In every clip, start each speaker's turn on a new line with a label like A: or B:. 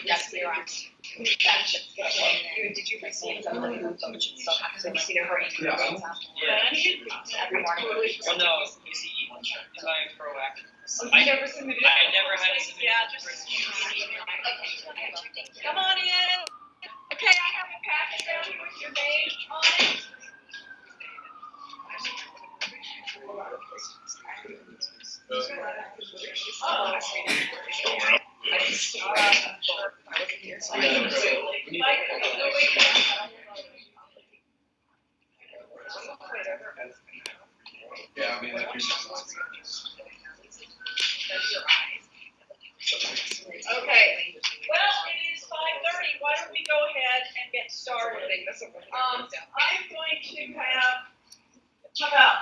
A: That's clear on. Did you receive someone who still have to see her in every morning?
B: Well, no, you see, because I am proactive.
A: I never submitted.
B: I never had to submit.
A: Yeah, just. Come on in. Okay, I have a package down here with your name on it.
C: Yeah, I mean, like
A: Okay, well, it is 5:30, why don't we go ahead and get started? I'm going to have, how about,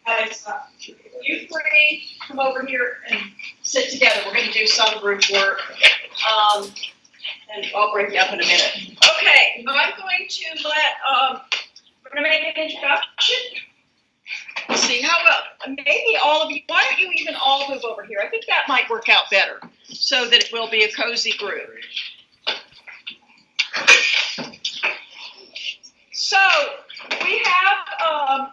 A: guys, you three come over here and sit together, we're gonna do some group work. And I'll break it up in a minute. Okay, I'm going to we're gonna make an introduction. Let's see, how about, maybe all of you, why don't you even all move over here? I think that might work out better, so that it will be a cozy group. So, we have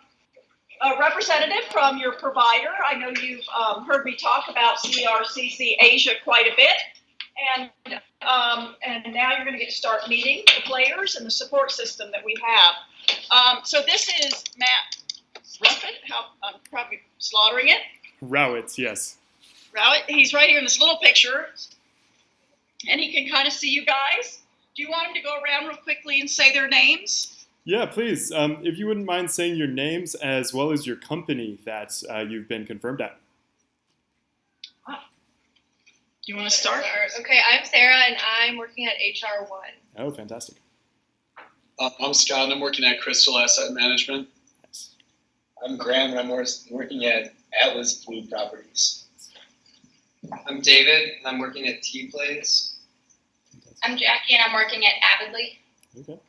A: a representative from your provider. I know you've heard me talk about CRCC Asia quite a bit. And now you're going to get to start meeting the players and the support system that we have. So this is Matt Ruffin. I'm probably slaughtering it.
D: Rowitz, yes.
A: Rowitz. He's right here in this little picture. And he can kind of see you guys. Do you want him to go around real quickly and say their names?
D: Yeah, please. If you wouldn't mind saying your names as well as your company that you've been confirmed at.
A: Do you want to start?
E: Okay, I'm Sarah, and I'm working at HR1.
D: Oh, fantastic.
C: I'm Scott, and I'm working at Crystal Asset Management.
D: Nice.
F: I'm Graham, and I'm working at Atlas Blue Properties.
G: I'm David, and I'm working at T-Plays.
E: I'm Jackie, and I'm working at Avidly.
D: Okay.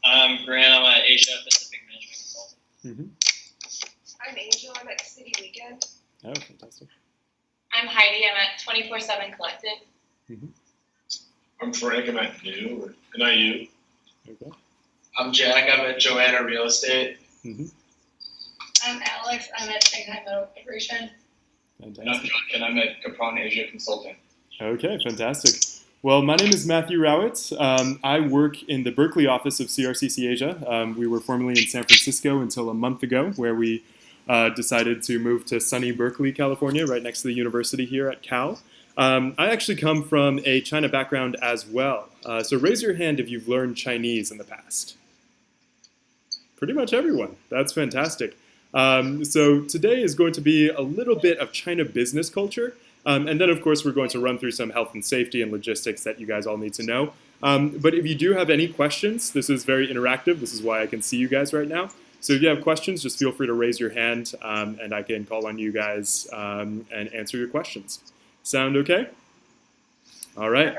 B: I'm Grant, I'm at Asia Pacific Management Consultant.
D: Mm-hmm.
E: I'm Angel, I'm at City Weekend.
D: Oh, fantastic.
E: I'm Heidi, I'm at 24/7 Collective.
D: Mm-hmm.
F: I'm Frank, I'm at New, and IU.
D: Okay.
C: I'm Jack, I'm at Joanna Real Estate.
D: Mm-hmm.
E: I'm Alex, I'm at Shanghai Metal Corporation.
C: And I'm
D: Fantastic.
C: John, and I'm at Capron Asia Consulting.
D: Okay, fantastic. Well, my name is Matthew Rowitz. I work in the Berkeley office of CRCC Asia. We were formerly in San Francisco until a month ago, where we decided to move to sunny Berkeley, California, right next to the university here at Cal. I actually come from a China background as well. So raise your hand if you've learned Chinese in the past. Pretty much everyone. That's fantastic. So today is going to be a little bit of China business culture. And then, of course, we're going to run through some health and safety and logistics that you guys all need to know. But if you do have any questions, this is very interactive. This is why I can see you guys right now. So if you have questions, just feel free to raise your hand, and I can call on you guys and answer your questions. Sound okay? All right.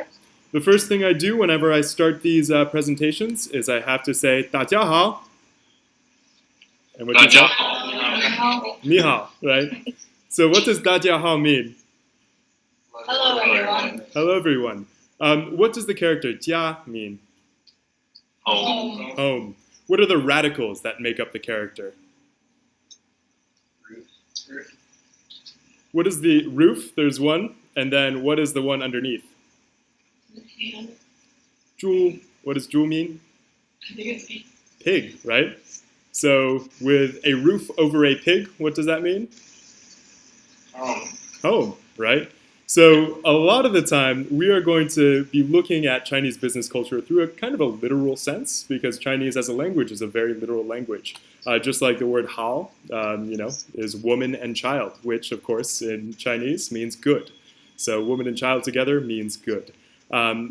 D: The first thing I do whenever I start these presentations is I have to say, 大家好. And what do you say? 你好, right? So what does 大家好 mean?
E: Hello, everyone.
D: Hello, everyone. What does the character 家 mean?
C: Home.
D: Home. What are the radicals that make up the character? What is the roof? There's one. And then what is the one underneath? 猪. What does 猪 mean? Pig, right? So with a roof over a pig, what does that mean? Home, right? So a lot of the time, we are going to be looking at Chinese business culture through a kind of a literal sense, because Chinese as a language is a very literal language. Just like the word hao, is woman and child, which of course in Chinese means good. So woman and child together means good.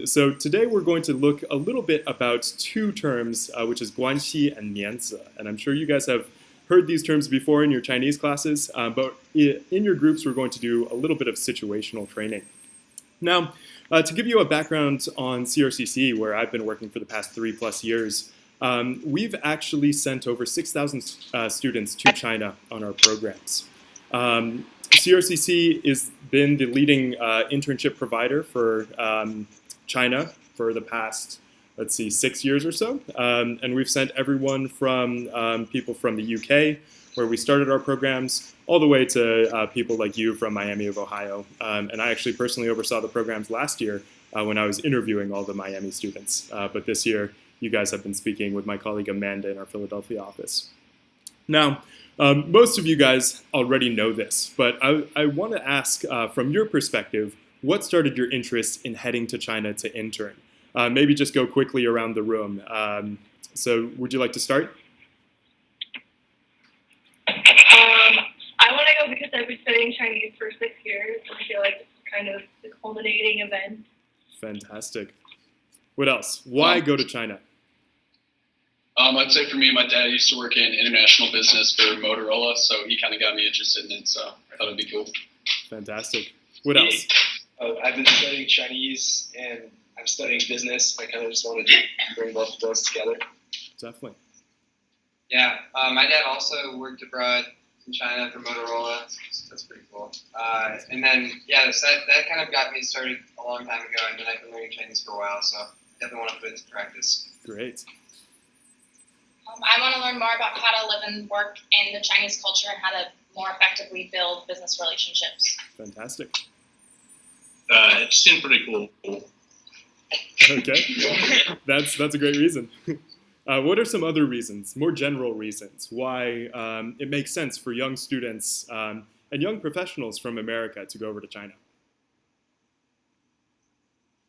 D: So today we're going to look a little bit about two terms, which is 关系 and 面子. And I'm sure you guys have heard these terms before in your Chinese classes, but in your groups we're going to do a little bit of situational training. Now, to give you a background on CRCC, where I've been working for the past 3+ years, we've actually sent over 6,000 students to China on our programs. CRCC has been the leading internship provider for China for the past, 6 years or so. And we've sent everyone from people from the UK, where we started our programs, all the way to people like you from Miami of Ohio. And I actually personally oversaw the programs last year when I was interviewing all the Miami students. But this year, you guys have been speaking with my colleague Amanda in our Philadelphia office. Now, most of you guys already know this, but I want to ask, from your perspective, what started your interest in heading to China to intern? Maybe just go quickly around the room. So would you like to start?
E: I want to go because I've been studying Chinese for 6 years, and I feel like it's kind of the culminating event.
D: Fantastic. What else? Why go to China?
C: I'd say for me, my dad used to work in international business for Motorola, so he kind of got me interested in it, so I thought it'd be cool.
D: Fantastic. What else?
F: I've been studying Chinese and I'm studying business. I kind of just wanted to bring both of those together.
D: Definitely.
G: Yeah, my dad also worked abroad in China for Motorola. That's pretty cool. And then, yeah, so that kind of got me started a long time ago, and then I've been learning Chinese for a while, so definitely want to put it to practice.
D: Great.
H: I want to learn more about how to live and work in the Chinese culture and how to more effectively build business relationships.
D: Fantastic.
I: It seemed pretty cool.
D: Okay. That's a great reason. What are some other reasons, more general reasons, why it makes sense for young students and young professionals from America to go over to China?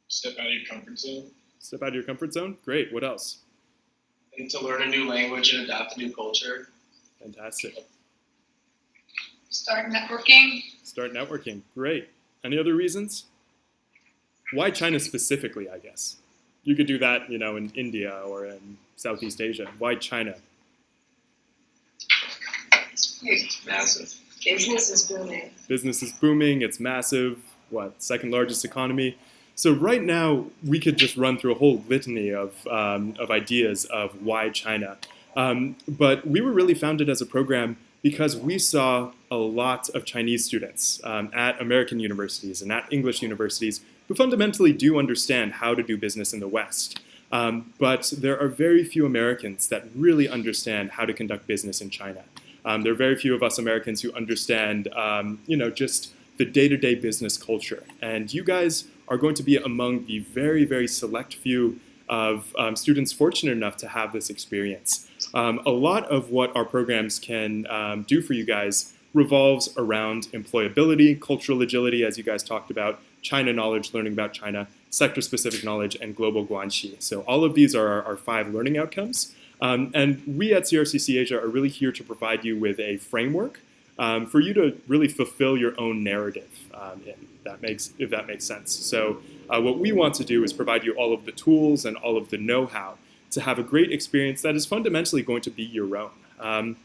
C: Step out of your comfort zone.
D: Step out of your comfort zone? Great. What else?
F: And to learn a new language and adopt a new culture.
D: Fantastic.
E: Start networking.
D: Start networking. Great. Any other reasons? Why China specifically, I guess? You could do that, in India or in Southeast Asia. Why China?
F: It's massive.
E: Business is booming.
D: Business is booming. It's massive. Second largest economy. So right now, we could just run through a whole litany of ideas of why China. But we were really founded as a program because we saw a lot of Chinese students at American universities and at English universities who fundamentally do understand how to do business in the West. But there are very few Americans that really understand how to conduct business in China. There are very few of us Americans who understand, just the day-to-day business culture. And you guys are going to be among the very, very select few of students fortunate enough to have this experience. A lot of what our programs can do for you guys revolves around employability, cultural agility, as you guys talked about, China knowledge, learning about China, sector-specific knowledge, and global guanxi. So all of these are our 5 learning outcomes. And we at CRCC Asia are really here to provide you with a framework for you to really fulfill your own narrative, if that makes sense. So what we want to do is provide you all of the tools and all of the know-how to have a great experience that is fundamentally going to be your own.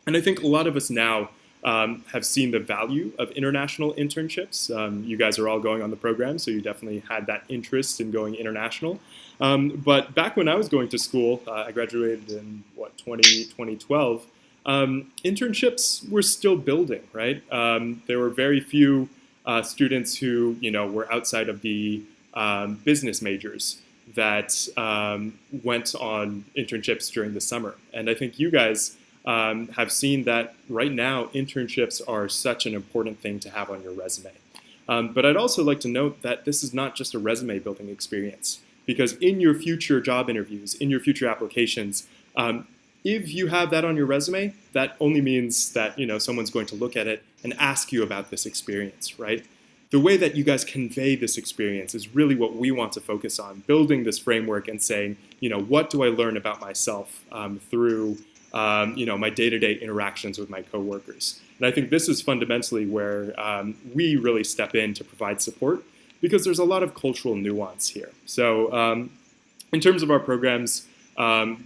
D: And I think a lot of us now have seen the value of international internships. You guys are all going on the program, so you definitely had that interest in going international. But back when I was going to school, I graduated in, 2012, internships were still building, right? There were very few students who, were outside of the business majors that went on internships during the summer. And I think you guys have seen that right now internships are such an important thing to have on your resume. But I'd also like to note that this is not just a resume building experience, because in your future job interviews, in your future applications, if you have that on your resume, that only means that someone's going to look at it and ask you about this experience, right? The way that you guys convey this experience is really what we want to focus on, building this framework and saying, what do I learn about myself through my day-to-day interactions with my coworkers. And I think this is fundamentally where we really step in to provide support, because there's a lot of cultural nuance here. So in terms of our programs,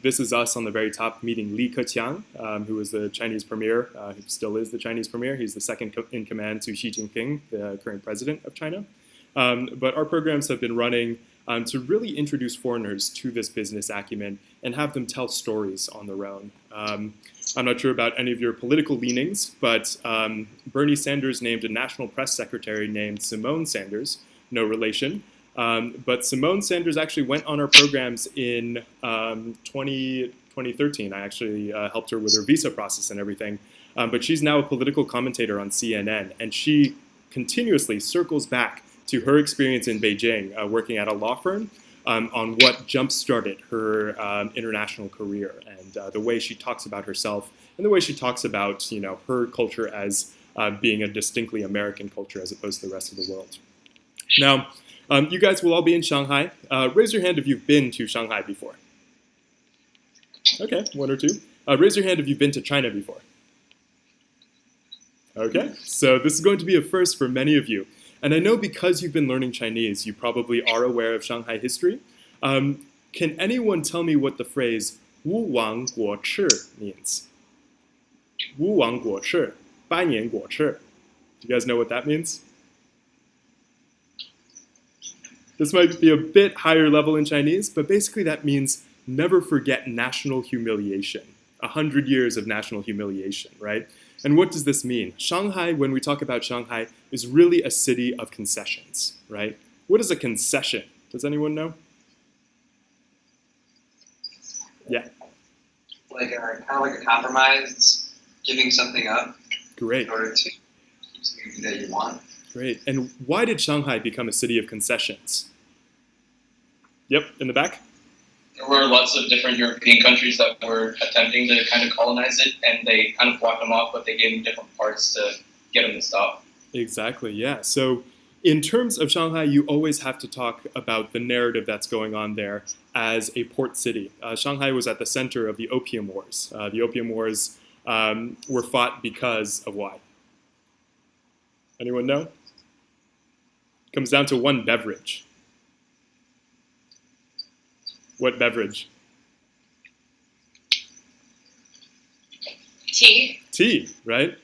D: this is us on the very top meeting Li Keqiang, who was the Chinese premier, who still is the Chinese premier. He's the second in command to Xi Jinping, the current president of China. But our programs have been running to really introduce foreigners to this business acumen and have them tell stories on their own. I'm not sure about any of your political leanings, but Bernie Sanders named a national press secretary named Simone Sanders, no relation. But Simone Sanders actually went on our programs in 2013. I actually helped her with her visa process and everything. But she's now a political commentator on CNN, and she continuously circles back to her experience in Beijing, working at a law firm, on what jump-started her international career, and the way she talks about herself, and the way she talks about, you know, her culture as being a distinctly American culture as opposed to the rest of the world. Now, you guys will all be in Shanghai. Raise your hand if you've been to Shanghai before. Okay, one or two. Raise your hand if you've been to China before. Okay, so this is going to be a first for many of you. And I know because you've been learning Chinese, you probably are aware of Shanghai history. Can anyone tell me what the phrase 吾王国治 means? 吾王国治, 百年国治. Do you guys know what that means? This might be a bit higher level in Chinese, but basically that means never forget national humiliation. 100 years of national humiliation, right? And what does this mean? Shanghai, when we talk about Shanghai, is really a city of concessions, right? What is a concession? Does anyone know? Yeah.
G: Like kind of like a compromise, it's giving something up
D: Great.
G: in order to keep something that you want.
D: Great. And why did Shanghai become a city of concessions? Yep, in the back.
B: There were lots of different European countries that were attempting to kind of colonize it, and they kind of blocked them off, but they gave them different parts to get them to stop.
D: Exactly, yeah. So in terms of Shanghai, you always have to talk about the narrative that's going on there as a port city. Shanghai was at the center of the Opium Wars. The Opium Wars were fought because of why? Anyone know? Comes down to one beverage. What beverage?
H: Tea.
D: Tea, right?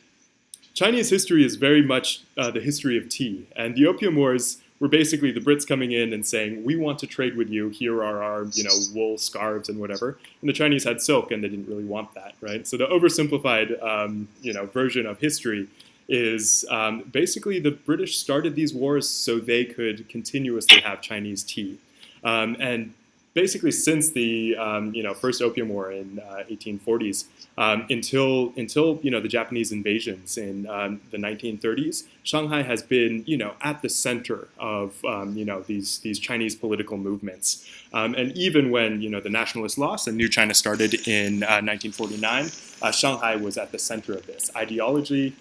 D: Chinese history is very much the history of tea. And the Opium Wars were basically the Brits coming in and saying, we want to trade with you. Here are our, wool scarves and whatever. And the Chinese had silk, and they didn't really want that, right? So the oversimplified, version of history is basically the British started these wars so they could continuously have Chinese tea. And basically since the first Opium War in 1840s until the Japanese invasions in the 1930s, Shanghai has been at the center of these Chinese political movements. And even when the nationalists lost and New China started in 1949, Shanghai was at the center of this ideology.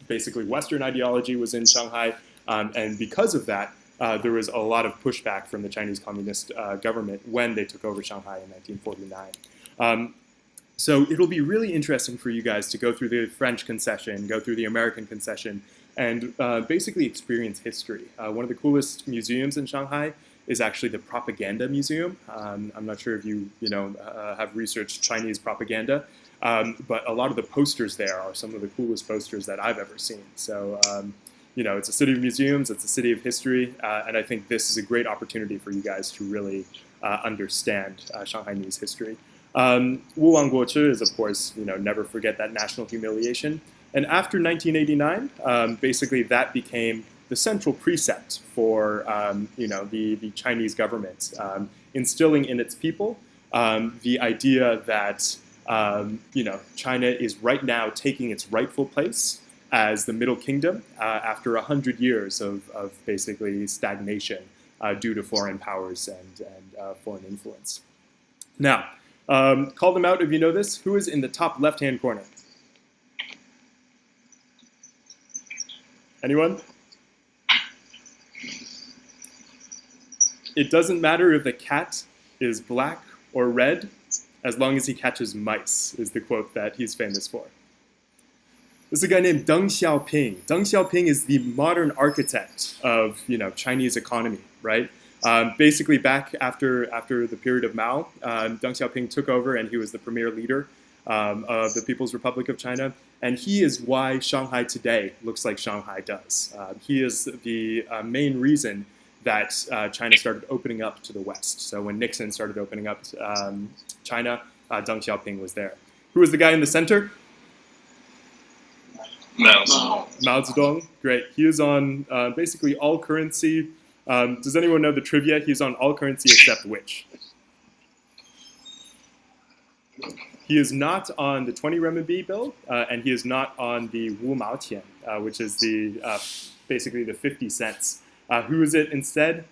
D: Basically, Western ideology was in Shanghai, and because of that, there was a lot of pushback from the Chinese Communist government when they took over Shanghai in 1949. So it'll be really interesting for you guys to go through the French concession, go through the American concession, and basically experience history. One of the coolest museums in Shanghai is actually the Propaganda Museum. I'm not sure if you have researched Chinese propaganda, but a lot of the posters there are some of the coolest posters that I've ever seen. So it's a city of museums, it's a city of history, and I think this is a great opportunity for you guys to really understand Shanghainese history. Wu Wang Guo Chi is, of course, never forget that national humiliation. And after 1989, basically that became the central precept for the Chinese government, instilling in its people the idea that China is right now taking its rightful place as the Middle Kingdom after 100 years of basically stagnation due to foreign powers and foreign influence. Now, call them out if you know this. Who is in the top left-hand corner? Anyone? It doesn't matter if the cat is black or red, as long as he catches mice, is the quote that he's famous for. This is a guy named Deng Xiaoping. Deng Xiaoping is the modern architect of Chinese economy, right? Basically, back after the period of Mao, Deng Xiaoping took over, and he was the premier leader of the People's Republic of China. And he is why Shanghai today looks like Shanghai does. He is the main reason that China started opening up to the West. So when Nixon started opening up China, Deng Xiaoping was there. Who was the guy in the center?
I: Mao.
D: Mao Zedong. Great. He is on basically all currency. Does anyone know the trivia? He's on all currency except which? He is not on the 20 renminbi bill, and he is not on the Wu Mao Tian, which is the basically the 50 cents. Who is it instead?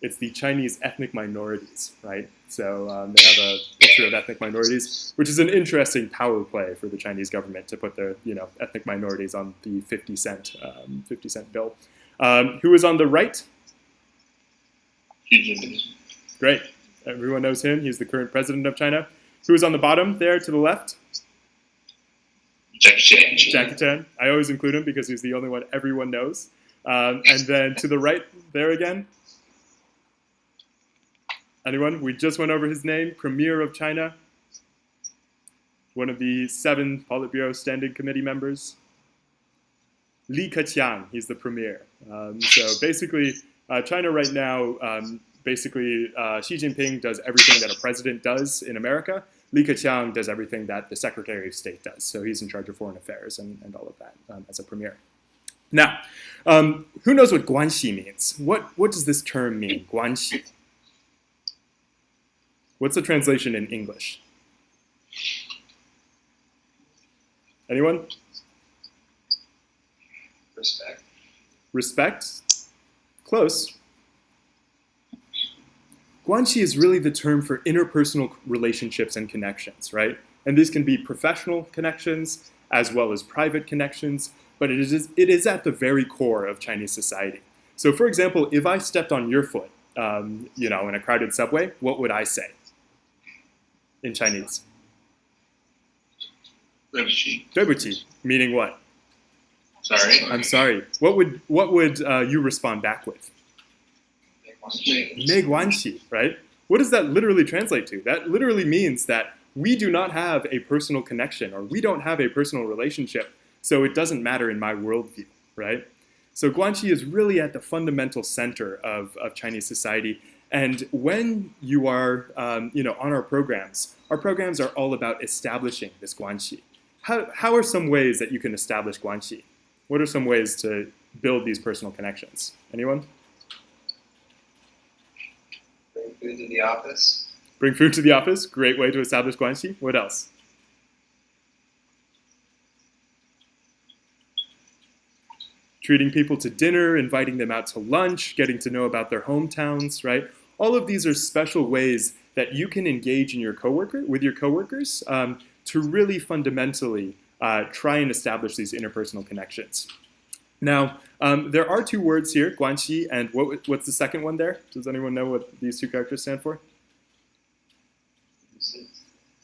D: It's the Chinese ethnic minorities, right? So they have a picture of ethnic minorities, which is an interesting power play for the Chinese government to put their ethnic minorities on the 50 cent bill. Who is on the right?
I: Xi Jinping.
D: Great. Everyone knows him. He's the current president of China. Who is on the bottom there to the left?
I: Jackie Chan.
D: Jackie Chan. I always include him because he's the only one everyone knows. And then to the right there again. Anyone? We just went over his name. Premier of China. One of the 7 Politburo Standing Committee members. Li Keqiang. He's the premier. So basically, China right now, Xi Jinping does everything that a president does in America. Li Keqiang does everything that the Secretary of State does. So he's in charge of foreign affairs and all of that as a premier. Now, who knows what guanxi means? What does this term mean, guanxi? What's the translation in English? Anyone?
G: Respect.
D: Respect? Close. Guanxi is really the term for interpersonal relationships and connections, right? And these can be professional connections as well as private connections, but it is at the very core of Chinese society. So for example, if I stepped on your foot, in a crowded subway, what would I say in Chinese?
I: 对不起.
D: 对不起, meaning what?
I: Sorry.
D: I'm sorry. What would you respond back with? 没关系, right? What does that literally translate to? That literally means that we do not have a personal connection, or we don't have a personal relationship, so it doesn't matter in my worldview, right? So guanxi is really at the fundamental center of Chinese society. And when you are on our programs are all about establishing this guanxi. How are some ways that you can establish guanxi? What are some ways to build these personal connections? Anyone?
G: Bring food to the office.
D: Bring food to the office. Great way to establish guanxi. What else? Treating people to dinner, inviting them out to lunch, getting to know about their hometowns, right? All of these are special ways that you can engage in with your coworkers to really fundamentally try and establish these interpersonal connections. Now, there are 2 words here, guanxi, and what's the second one there? Does anyone know what these 2 characters stand for?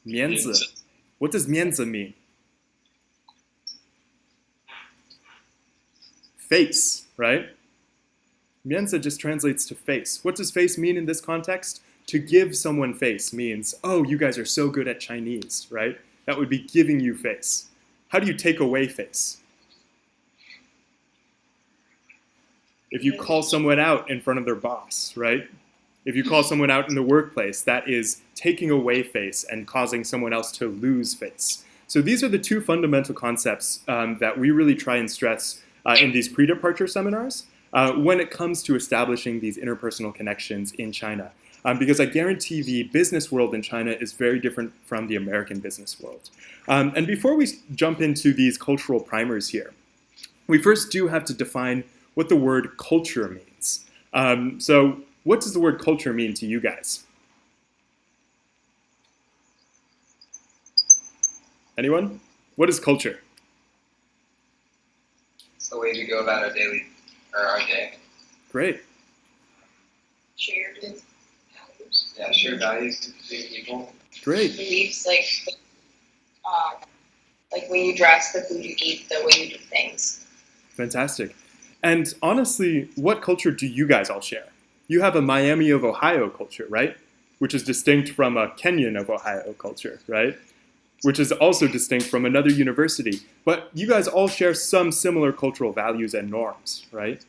D: 面子. What does 面子 mean? Face, right? 面子 just translates to face. What does face mean in this context? To give someone face means, oh, you guys are so good at Chinese, right? That would be giving you face. How do you take away face? If you call someone out in front of their boss, right? If you call someone out in the workplace, that is taking away face and causing someone else to lose face. So these are the 2 fundamental concepts that we really try and stress in these pre-departure seminars when it comes to establishing these interpersonal connections in China. Because I guarantee the business world in China is very different from the American business world. And before we jump into these cultural primers here, we first do have to define what the word culture means. So what does the word culture mean to you guys? Anyone? What is culture?
G: It's the way we go about our day.
D: Great.
H: Shared values.
G: Yeah, shared values between people.
D: Great.
H: Beliefs like when you dress, the food you eat, the way you do things.
D: Fantastic. And honestly, what culture do you guys all share? You have a Miami of Ohio culture, right? Which is distinct from a Kenyan of Ohio culture, right? Which is also distinct from another university. But you guys all share some similar cultural values and norms, right?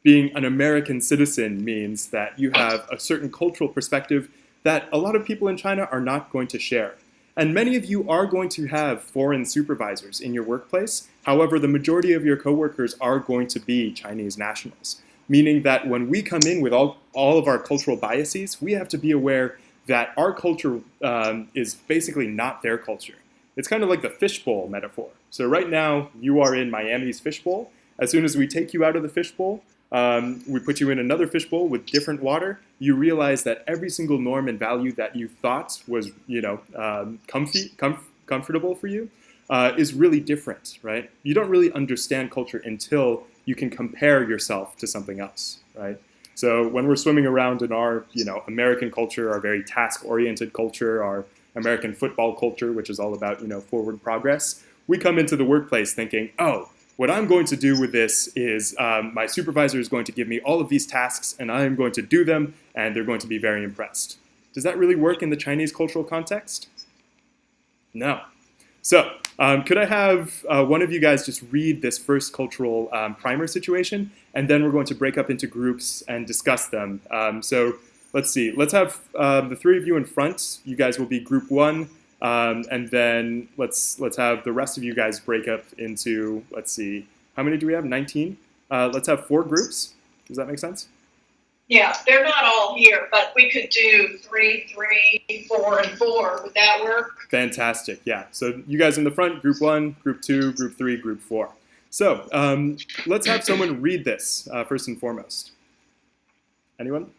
D: being an American citizen means that you have a certain cultural perspective that a lot of people in China are not going to share. And many of you are going to have foreign supervisors in your workplace. However, the majority of your coworkers are going to be Chinese nationals, meaning that when we come in with all of our cultural biases, we have to be aware that our culture is basically not their culture. It's kind of like the fishbowl metaphor. So right now, you are in Miami's fishbowl. As soon as we take you out of the fishbowl, we put you in another fishbowl with different water, you realize that every single norm and value that you thought was, comfortable for you is really different, right? You don't really understand culture until you can compare yourself to something else, right? So when we're swimming around in our, American culture, our very task-oriented culture, our American football culture, which is all about, forward progress, we come into the workplace thinking, oh, what I'm going to do with this is my supervisor is going to give me all of these tasks and I'm going to do them and they're going to be very impressed. Does that really work in the Chinese cultural context? No. So could I have one of you guys just read this first cultural primer situation, and then we're going to break up into groups and discuss them. So let's see. Let's have the three of you in front. You guys will be group one. And then let's have the rest of you guys break up into, let's see, how many do we have? 19? Let's have 4 groups. Does that make sense?
A: Yeah, they're not all here, but we could do 3, 3, 4, and 4. Would that work?
D: Fantastic, yeah. So you guys in the front, group 1, group 2, group 3, group 4. So let's have someone read this first and foremost. Anyone?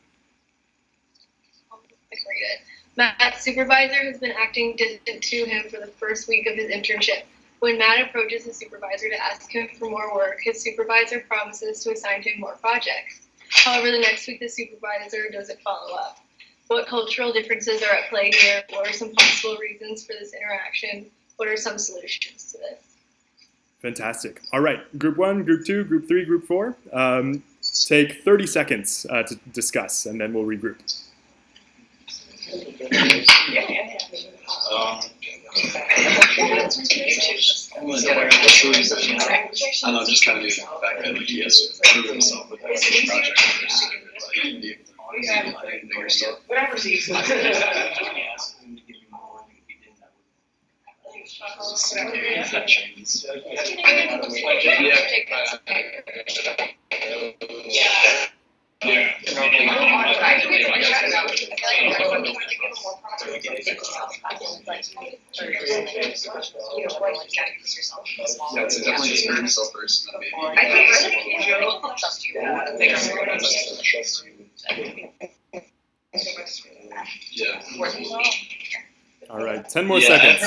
E: Matt's supervisor has been acting distant to him for the first week of his internship. When Matt approaches his supervisor to ask him for more work, his supervisor promises to assign him more projects. However, the next week the supervisor doesn't follow up. What cultural differences are at play here? What are some possible reasons for this interaction? What are some solutions to this?
D: Fantastic. All right, group 1, group 2, group 3, group 4. Take 30 seconds to discuss, and then we'll regroup.
C: I know, just kind of using the fact that he has proven himself with that project first.
A: Whatever's easy.
C: Yeah, it's definitely just hurt yourself first, and then maybe. Yeah.
D: All right, 10 more seconds.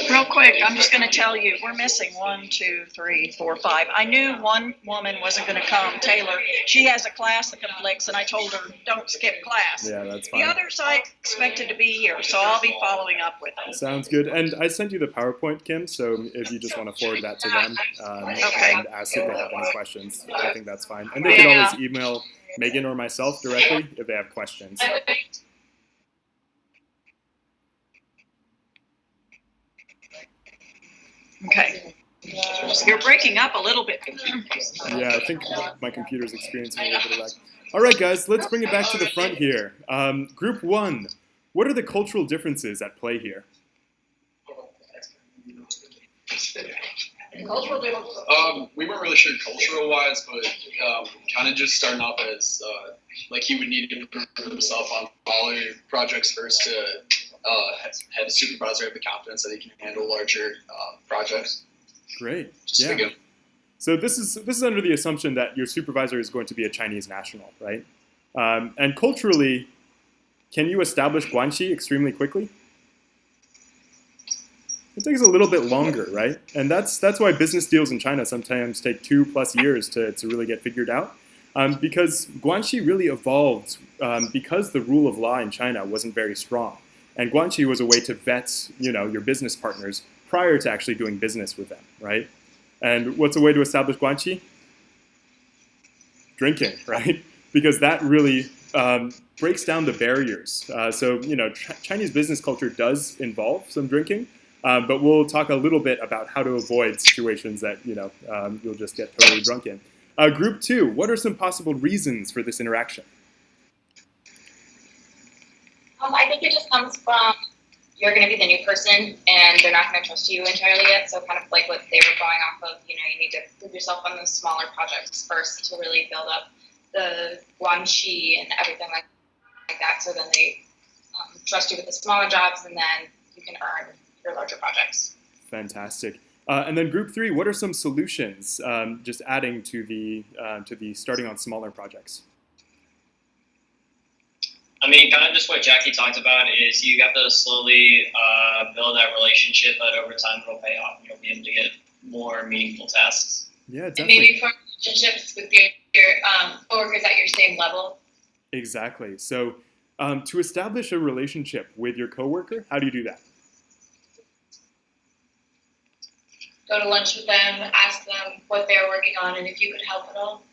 J: Real quick, I'm just gonna tell you, we're missing 1, 2, 3, 4, 5. I knew one woman wasn't gonna come, Taylor. She has a class that conflicts, and I told her, don't skip class.
D: Yeah, that's
J: The
D: fine.
J: others I expected to be here, so I'll be following up with them.
D: Sounds good. And I sent you the PowerPoint, Kim, so if you just want to forward that to them
J: Okay.
D: and ask if they have any questions, I think that's fine. And they can
J: Yeah.
D: always email Megan or myself directly if they have questions.
J: Okay. You're breaking up a little bit.
D: Yeah, I think my computer's experiencing a little bit of lag. All right, guys, let's bring it back to the front here. Group 1, what are the cultural differences at play here?
C: We weren't really sure cultural wise, but kind of just starting off as like he would need to prove himself on all your projects first to have a supervisor have the confidence that he can handle larger projects.
D: Great.
C: Just
D: Yeah.
C: again,
D: So this is under the assumption that your supervisor is going to be a Chinese national, right? And culturally, can you establish guanxi extremely quickly? It takes a little bit longer, right? And that's why business deals in China sometimes take 2+ years to really get figured out. Because guanxi really evolved because the rule of law in China wasn't very strong. And guanxi was a way to vet, your business partners prior to actually doing business with them, right? And what's a way to establish guanxi? Drinking, right? Because that really breaks down the barriers. So Chinese business culture does involve some drinking, But we'll talk a little bit about how to avoid situations that you'll just get totally drunk in. Group 2, what are some possible reasons for this interaction?
H: I think it just comes from you're going to be the new person and they're not going to trust you entirely yet. So kind of like what they were going off of, you need to prove yourself on those smaller projects first to really build up the guanxi and everything like that. So then they trust you with the smaller jobs and then you can earn your larger projects.
D: Fantastic. And then group 3, what are some solutions just adding to the starting on smaller projects?
K: I mean, kind of just what Jackie talked about is you have to slowly build that relationship, but over time it'll pay off and you'll be able to get more meaningful tasks.
D: Yeah,
H: And
D: definitely.
H: maybe form relationships with your coworkers at your same level.
D: Exactly. So to establish a relationship with your coworker, how do you do that?
H: Go to lunch with them, ask them what they're working on and if you could help at all.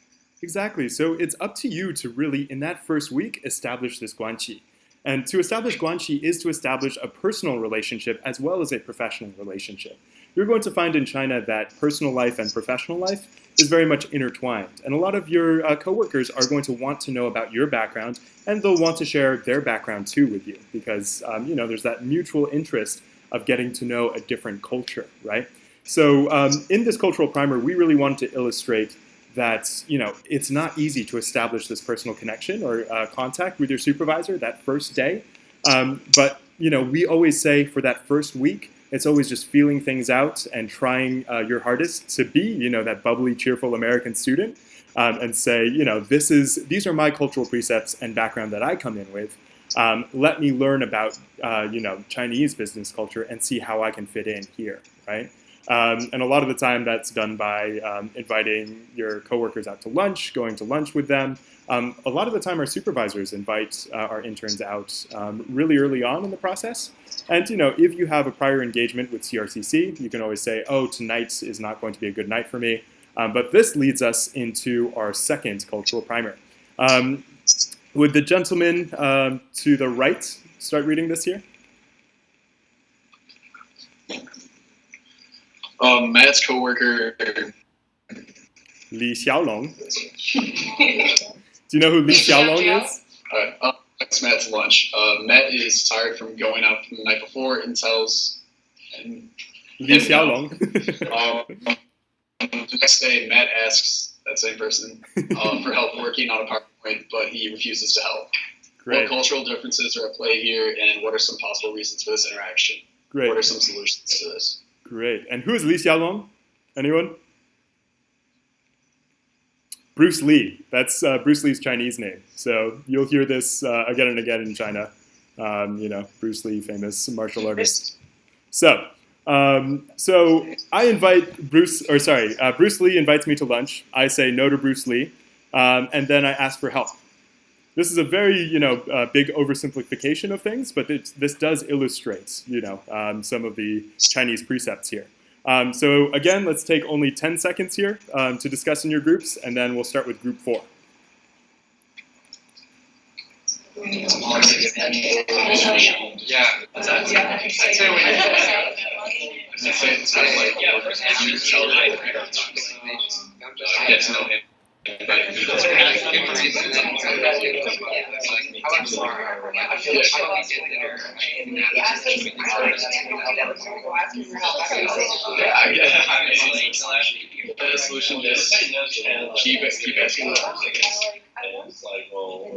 D: Exactly. So it's up to you to really, in that first week, establish this guanxi. And to establish guanxi is to establish a personal relationship as well as a professional relationship. You're going to find in China that personal life and professional life is very much intertwined. And a lot of your coworkers are going to want to know about your background, and they'll want to share their background too with you because, there's that mutual interest of getting to know a different culture, right? So in this cultural primer, we really wanted to illustrate that, it's not easy to establish this personal connection or contact with your supervisor that first day. But, we always say for that first week, it's always just feeling things out and trying your hardest to be, that bubbly, cheerful American student and say, these are my cultural precepts and background that I come in with. Let me learn about, Chinese business culture and see how I can fit in here, right? And a lot of the time that's done by inviting your coworkers out to lunch, going to lunch with them. A lot of the time our supervisors invite our interns out really early on in the process. And, if you have a prior engagement with CRCC, you can always say, oh, tonight is not going to be a good night for me. But this leads us into our second cultural primer. Would the gentleman to the right start reading this here?
C: Matt's coworker.
D: Li Xiaolong. Do you know who Li Xiaolong is?
C: It's Matt's lunch. Matt is tired from going out from the night before and tells
D: Li Xiaolong.
C: The next day, Matt asks that same person for help working on a PowerPoint, but he refuses to help.
D: Great.
C: What cultural differences are at play here, and what are some possible reasons for this interaction?
D: Great.
C: What are some solutions to this?
D: Great. And who is Li Xiaolong? Anyone? Bruce Lee. That's Bruce Lee's Chinese name. So you'll hear this again and again in China. Bruce Lee, famous martial artist. So I invite Bruce Lee invites me to lunch. I say no to Bruce Lee, and then I ask for help. This is a very, big oversimplification of things, but this does illustrate, some of the Chinese precepts here. So again, let's take only 10 seconds here to discuss in your groups, and then we'll start with group 4.
G: Yeah, I'd say we
C: It's kind of like you tell them get to know him. The solution is keep asking.
I: It's like, well,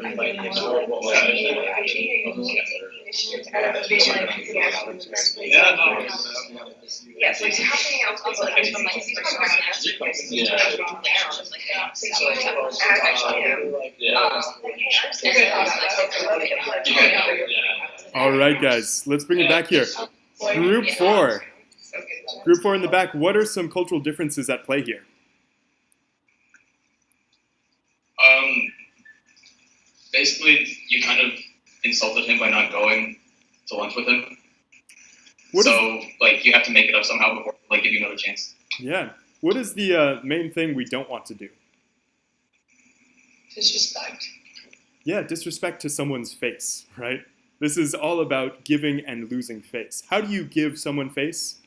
A: Yeah, so it's happening outside of like
D: All right, guys, let's bring it back here. Group 4. Group 4 in the back, what are some cultural differences at play here?
B: Basically, you kind of insulted him by not going to lunch with him.
D: What
B: you have to make it up somehow before, give you another chance.
D: Yeah. What is the main thing we don't want to do?
A: disrespect.
D: Yeah, disrespect to someone's face, right? This is all about giving and losing face. How do you give someone face?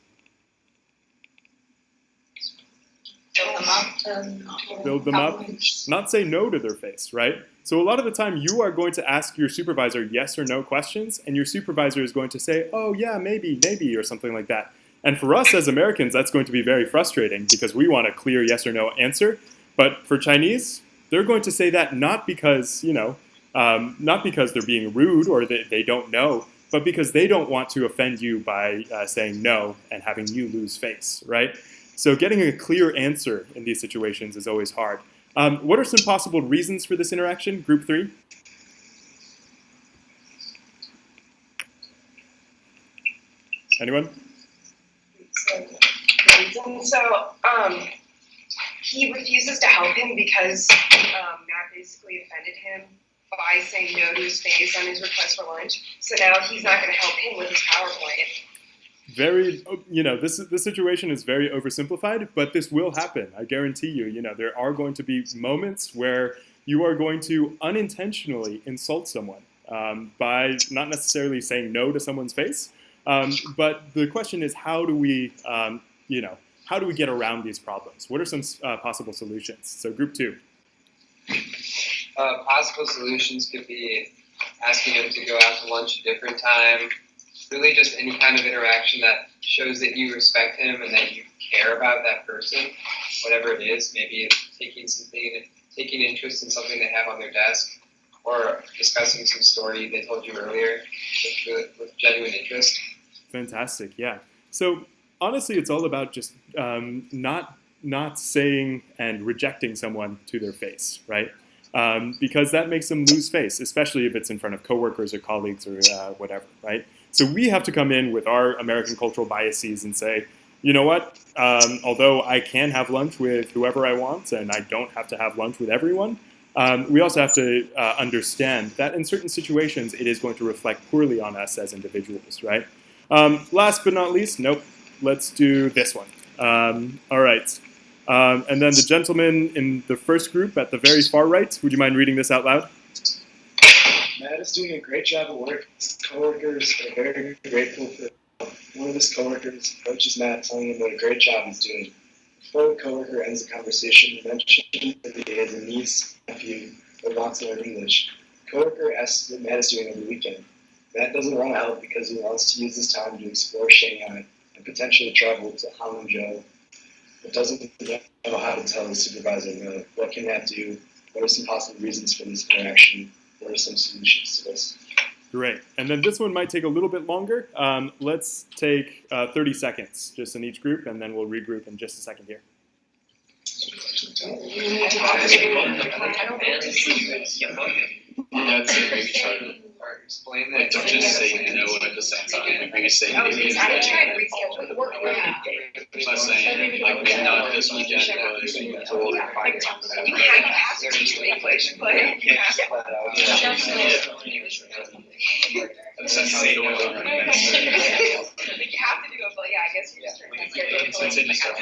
D: Build them up. Not say no to their face, right? So a lot of the time you are going to ask your supervisor yes or no questions, and your supervisor is going to say, oh yeah, maybe, or something like that. And for us as Americans, that's going to be very frustrating because we want a clear yes or no answer. But for Chinese, they're going to say that not because, not because they're being rude or that they don't know, but because they don't want to offend you by saying no and having you lose face, right? So getting a clear answer in these situations is always hard. What are some possible reasons for this interaction? Group 3? Anyone?
L: So, he refuses to help him because Matt basically offended him by saying no to his face on his request for lunch. So now he's not going to help him with his PowerPoint.
D: Very, this situation is very oversimplified, but this will happen. I guarantee you, there are going to be moments where you are going to unintentionally insult someone by not necessarily saying no to someone's face. But the question is, how do we, how do we get around these problems? What are some possible solutions? So group 2.
G: Possible solutions could be asking him to go out to lunch a different time. Really just any kind of interaction that shows that you respect him and that you care about that person, whatever it is. Maybe it's taking interest in something they have on their desk, or discussing some story they told you earlier with genuine interest.
D: Fantastic, yeah. So honestly, it's all about just not saying and rejecting someone to their face, right? Because that makes them lose face, especially if it's in front of coworkers or colleagues or whatever, right? So we have to come in with our American cultural biases and say, you know what, although I can have lunch with whoever I want and I don't have to have lunch with everyone, we also have to understand that in certain situations it is going to reflect poorly on us as individuals, right? Last but not least, let's do this one. All right. And then the gentleman in the first group at the very far right, would you mind reading this out loud?
F: Matt is doing a great job at work. His coworkers are very grateful for one of his coworkers approaches Matt, telling him what a great job he's doing. Before the coworker ends the conversation, he mentions that he has a niece, nephew, that wants to learn English. The coworker asks what Matt is doing over the weekend. Matt doesn't want to help because he wants to use this time to explore Shanghai and potentially travel to Hangzhou, but doesn't know how to tell his supervisor no. What can Matt do? What are some possible reasons for this interaction? What are some solutions to this?
D: Great. And then this one might take a little bit longer. Let's take 30 seconds just in each group, and then we'll regroup in just a second here.
C: Yeah, I'd say maybe try to
G: explain
C: like don't just say no at the same time. Maybe say maybe it's not saying like maybe not this weekend, but we'll find something.
L: You kind of have to teach English, but you have to.
C: Since they don't know.
L: You have to do it, but yeah, I guess you just
C: Since they just start
L: I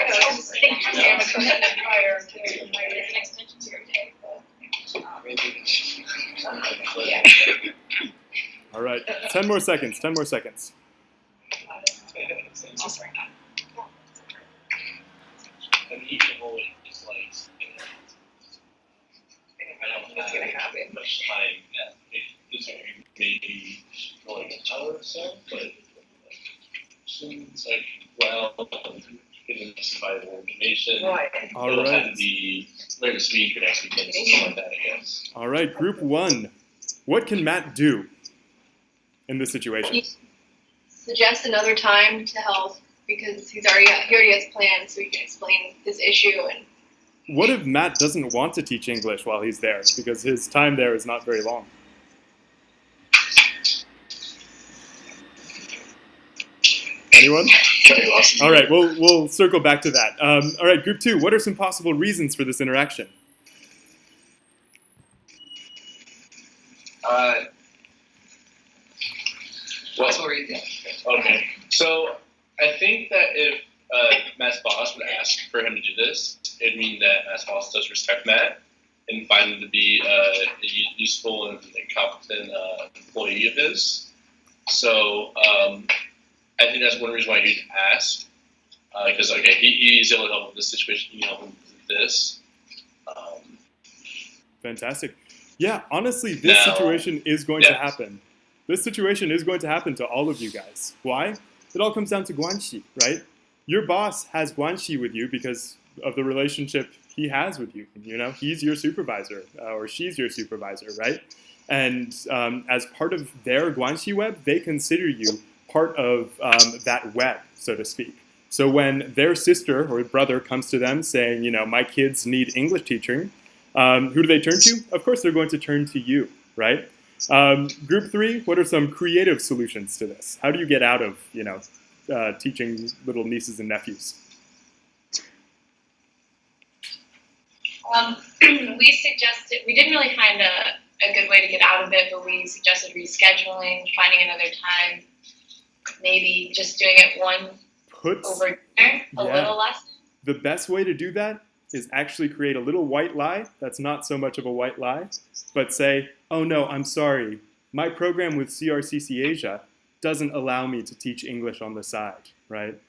L: know. Thank you, Sam, for coming in prior to
H: An extension to your day.
D: All right. 10 more seconds. 10 more seconds.
I: And each of them is like, I don't
L: What's gonna happen?
I: much time, this maybe like an hour or so, but it's like, well, giving us some valuable information.
L: Right.
D: All
I: It'll
D: right.
I: kind of be learn to speak and actually get something like that, I guess.
D: All right. Group 1. What can Matt do in this situation?
E: Suggest another time to help because he already has plans, so he can explain his issue. And
D: What if Matt doesn't want to teach English while he's there because his time there is not very long? Anyone? All right, we'll circle back to that. All right, group 2, what are some possible reasons for this interaction?
G: Possible reason.
I: Okay, so I think that if Matt's boss would ask for him to do this, it'd mean that Matt's boss does respect Matt and find him to be a useful and competent employee of his. So I think that's one reason why he asked. Because he's able to help with this situation, he can help him with this.
D: Fantastic. Yeah, honestly, this situation is going to happen. This situation is going to happen to all of you guys. Why? It all comes down to guanxi, right? Your boss has guanxi with you because of the relationship he has with you. You know, he's your supervisor or she's your supervisor, right? And as part of their guanxi web, they consider you part of that web, so to speak. So when their sister or brother comes to them saying, you know, my kids need English teaching, who do they turn to? Of course, they're going to turn to you, right? Group 3, what are some creative solutions to this? How do you get out of, you know, teaching little nieces and nephews?
E: We suggested, we didn't really find a good way to get out of it, but we suggested rescheduling, finding another time, maybe just doing it over dinner, a little less.
D: The best way to do that is actually create a little white lie that's not so much of a white lie, but say, oh no, I'm sorry, my program with CRCC Asia doesn't allow me to teach English on the side, right?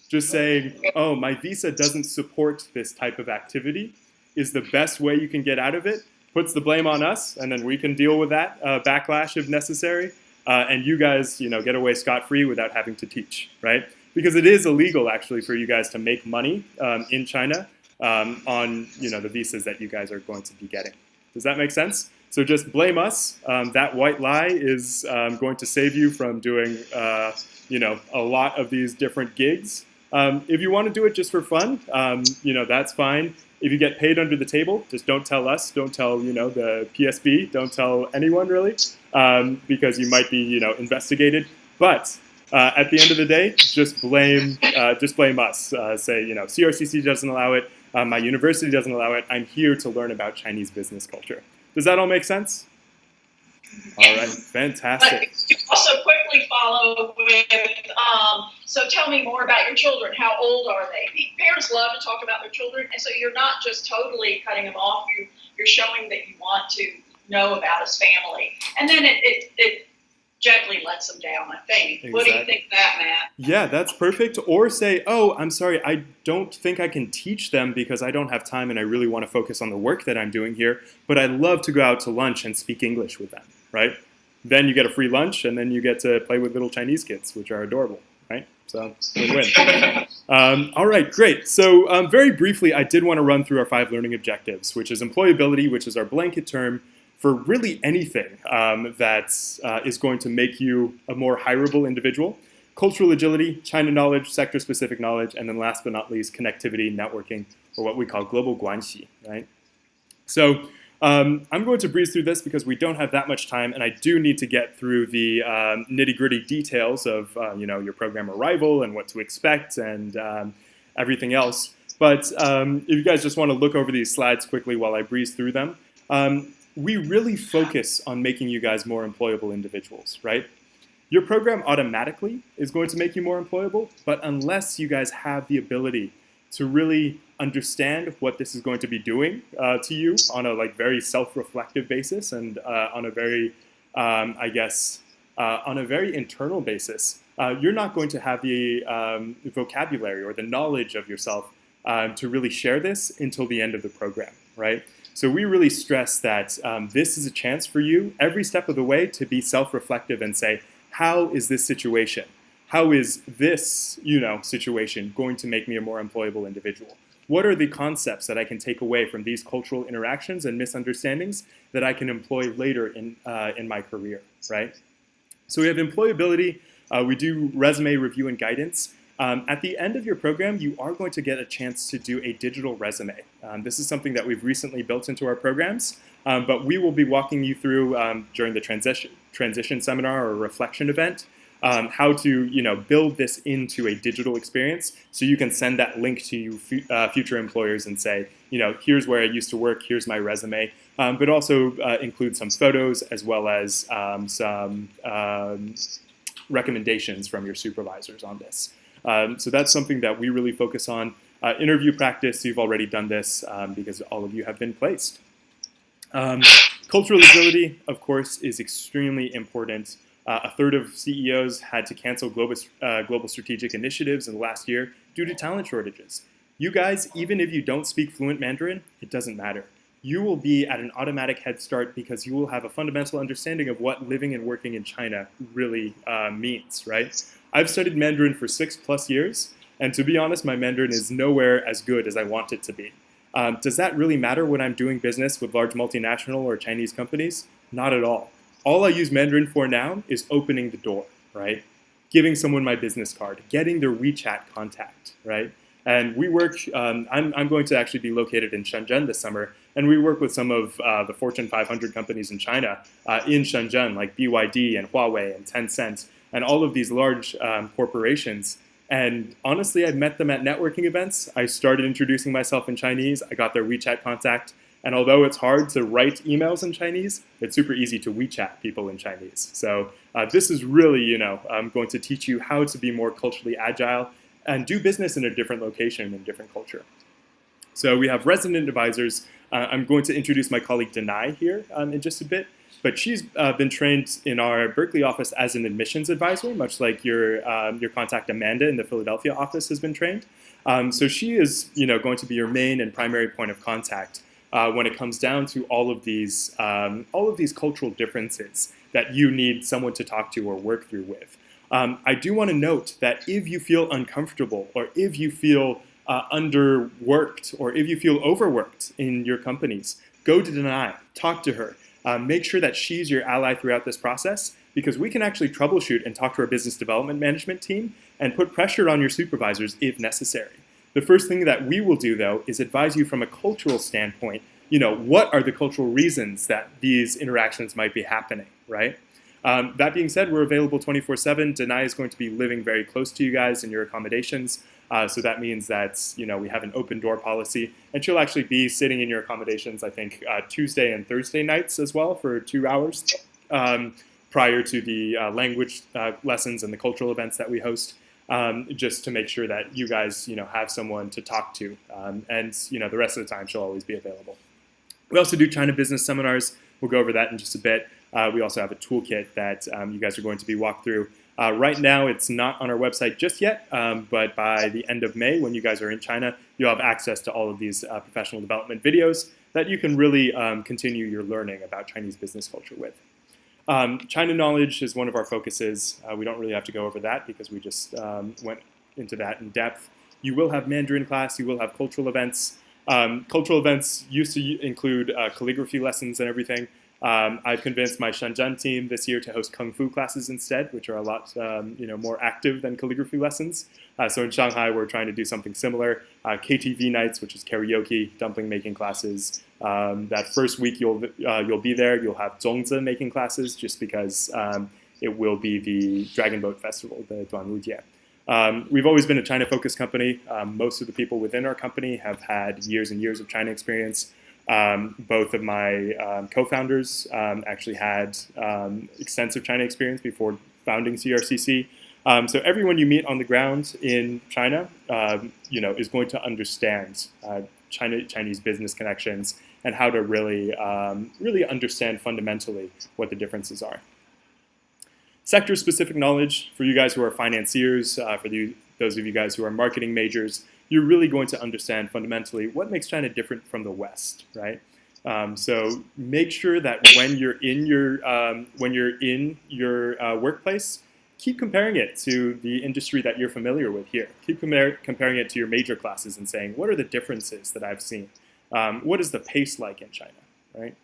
D: Just saying, oh, my visa doesn't support this type of activity is the best way you can get out of it. Puts the blame on us, and then we can deal with that backlash if necessary, and you guys, you know, get away scot-free without having to teach, right? Because it is illegal, actually, for you guys to make money in China on, you know, the visas that you guys are going to be getting. Does that make sense? So just blame us. That white lie is going to save you from doing, you know, a lot of these different gigs. If you want to do it just for fun, you know, that's fine. If you get paid under the table, just don't tell us. Don't tell, you know, the PSB. Don't tell anyone, really, because you might be, you know, investigated. But at the end of the day, just blame us. Say, you know, CRCC doesn't allow it. My university doesn't allow it. I'm here to learn about Chinese business culture. Does that all make sense? All right, fantastic.
A: But you also quickly follow with, so tell me more about your children. How old are they? Parents love to talk about their children, and so you're not just totally cutting them off. You're showing that you want to know about his family, and then it gently lets them down, I think. Exactly. What do you think of that, Matt?
D: Yeah, that's perfect. Or say, oh, I'm sorry, I don't think I can teach them because I don't have time and I really want to focus on the work that I'm doing here, but I'd love to go out to lunch and speak English with them, right? Then you get a free lunch and then you get to play with little Chinese kids, which are adorable, right? So, win-win. All right, great. So very briefly, I did want to run through our 5 learning objectives, which is employability, which is our blanket term for really anything that is going to make you a more hireable individual. Cultural agility, China knowledge, sector-specific knowledge, and then last but not least, connectivity, networking, or what we call global guanxi, right? So I'm going to breeze through this because we don't have that much time, and I do need to get through the nitty-gritty details of you know, your program arrival and what to expect and everything else. But if you guys just want to look over these slides quickly while I breeze through them, we really focus on making you guys more employable individuals, right? Your program automatically is going to make you more employable, but unless you guys have the ability to really understand what this is going to be doing to you on a very self-reflective basis and on a very, I guess, on a very internal basis, you're not going to have the vocabulary or the knowledge of yourself to really share this until the end of the program, right? So we really stress that this is a chance for you every step of the way to be self-reflective and say, how is this situation? How is this, you know, situation going to make me a more employable individual? What are the concepts that I can take away from these cultural interactions and misunderstandings that I can employ later in my career, right? So we have employability. We do resume review and guidance. At the end of your program, you are going to get a chance to do a digital resume. This is something that we've recently built into our programs, but we will be walking you through during the transition seminar or reflection event, how to, you know, build this into a digital experience so you can send that link to you future employers and say, you know, here's where I used to work, here's my resume, but also include some photos as well as some recommendations from your supervisors on this. So that's something that we really focus on. Interview practice, you've already done this because all of you have been placed. Cultural agility, of course, is extremely important. A third of CEOs had to cancel global strategic initiatives in the last year due to talent shortages. You guys, even if you don't speak fluent Mandarin, it doesn't matter. You will be at an automatic head start because you will have a fundamental understanding of what living and working in China really means, right? I've studied Mandarin for 6+ years, and to be honest, my Mandarin is nowhere as good as I want it to be. Does that really matter when I'm doing business with large multinational or Chinese companies? Not at all. All I use Mandarin for now is opening the door, right? Giving someone my business card, getting their WeChat contact, right? And we work, I'm going to actually be located in Shenzhen this summer, and we work with some of the Fortune 500 companies in China in Shenzhen, like BYD and Huawei and Tencent, and all of these large corporations. And honestly, I've met them at networking events. I started introducing myself in Chinese. I got their WeChat contact. And although it's hard to write emails in Chinese, it's super easy to WeChat people in Chinese. So this is really, going to teach you how to be more culturally agile and do business in a different location and different culture. So we have resident advisors. I'm going to introduce my colleague Denai here in just a bit. But she's been trained in our Berkeley office as an admissions advisor, much like your contact Amanda in the Philadelphia office has been trained. So she is, going to be your main and primary point of contact when it comes down to all of these cultural differences that you need someone to talk to or work through with. I do want to note that if you feel uncomfortable or if you feel underworked or if you feel overworked in your companies, go to Denai, talk to her. Make sure that she's your ally throughout this process because we can actually troubleshoot and talk to our business development management team and put pressure on your supervisors if necessary. The first thing that we will do, though, is advise you from a cultural standpoint, what are the cultural reasons that these interactions might be happening, right? That being said, we're available 24/7. Denai is going to be living very close to you guys in your accommodations. So that means that, we have an open door policy, and she'll actually be sitting in your accommodations, I think, Tuesday and Thursday nights as well for 2 hours prior to the language lessons and the cultural events that we host, just to make sure that you guys, have someone to talk to. And, the rest of the time she'll always be available. We also do China business seminars. We'll go over that in just a bit. We also have a toolkit that you guys are going to be walked through. Right now, it's not on our website just yet, but by the end of May, when you guys are in China, you'll have access to all of these professional development videos that you can really continue your learning about Chinese business culture with. China knowledge is one of our focuses. We don't really have to go over that because we just went into that in depth. You will have Mandarin class, you will have cultural events. Cultural events used to include calligraphy lessons and everything. I've convinced my Shenzhen team this year to host Kung Fu classes instead, which are a lot more active than calligraphy lessons. So in Shanghai, we're trying to do something similar. KTV nights, which is karaoke, dumpling making classes. That first week you'll be there. You'll have zongzi making classes just because it will be the Dragon Boat Festival, the Duanwu Jie. We've always been a China-focused company. Most of the people within our company have had years and years of China experience. Both of my co-founders actually had extensive China experience before founding CRCC. So everyone you meet on the ground in China, is going to understand Chinese business connections and how to really understand fundamentally what the differences are. Sector-specific knowledge for you guys who are financiers, for those of you guys who are marketing majors, you're really going to understand fundamentally what makes China different from the West, right? So make sure that when you're in your workplace, keep comparing it to the industry that you're familiar with here. Keep comparing it to your major classes and saying, what are the differences that I've seen? What is the pace like in China, right?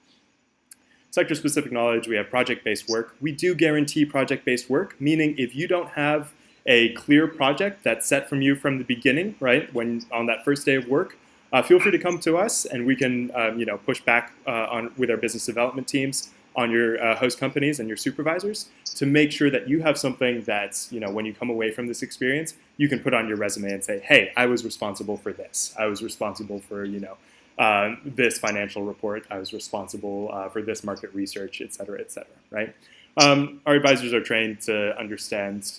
D: Sector-specific knowledge, we have project-based work. We do guarantee project-based work, meaning if you don't have a clear project that's set from you from the beginning, right, when on that first day of work, feel free to come to us and we can push back with our business development teams on your host companies and your supervisors to make sure that you have something that's, when you come away from this experience, you can put on your resume and say, hey, I was responsible for this. I was responsible for, this financial report. I was responsible for this market research, et cetera, right? Our advisors are trained to understand,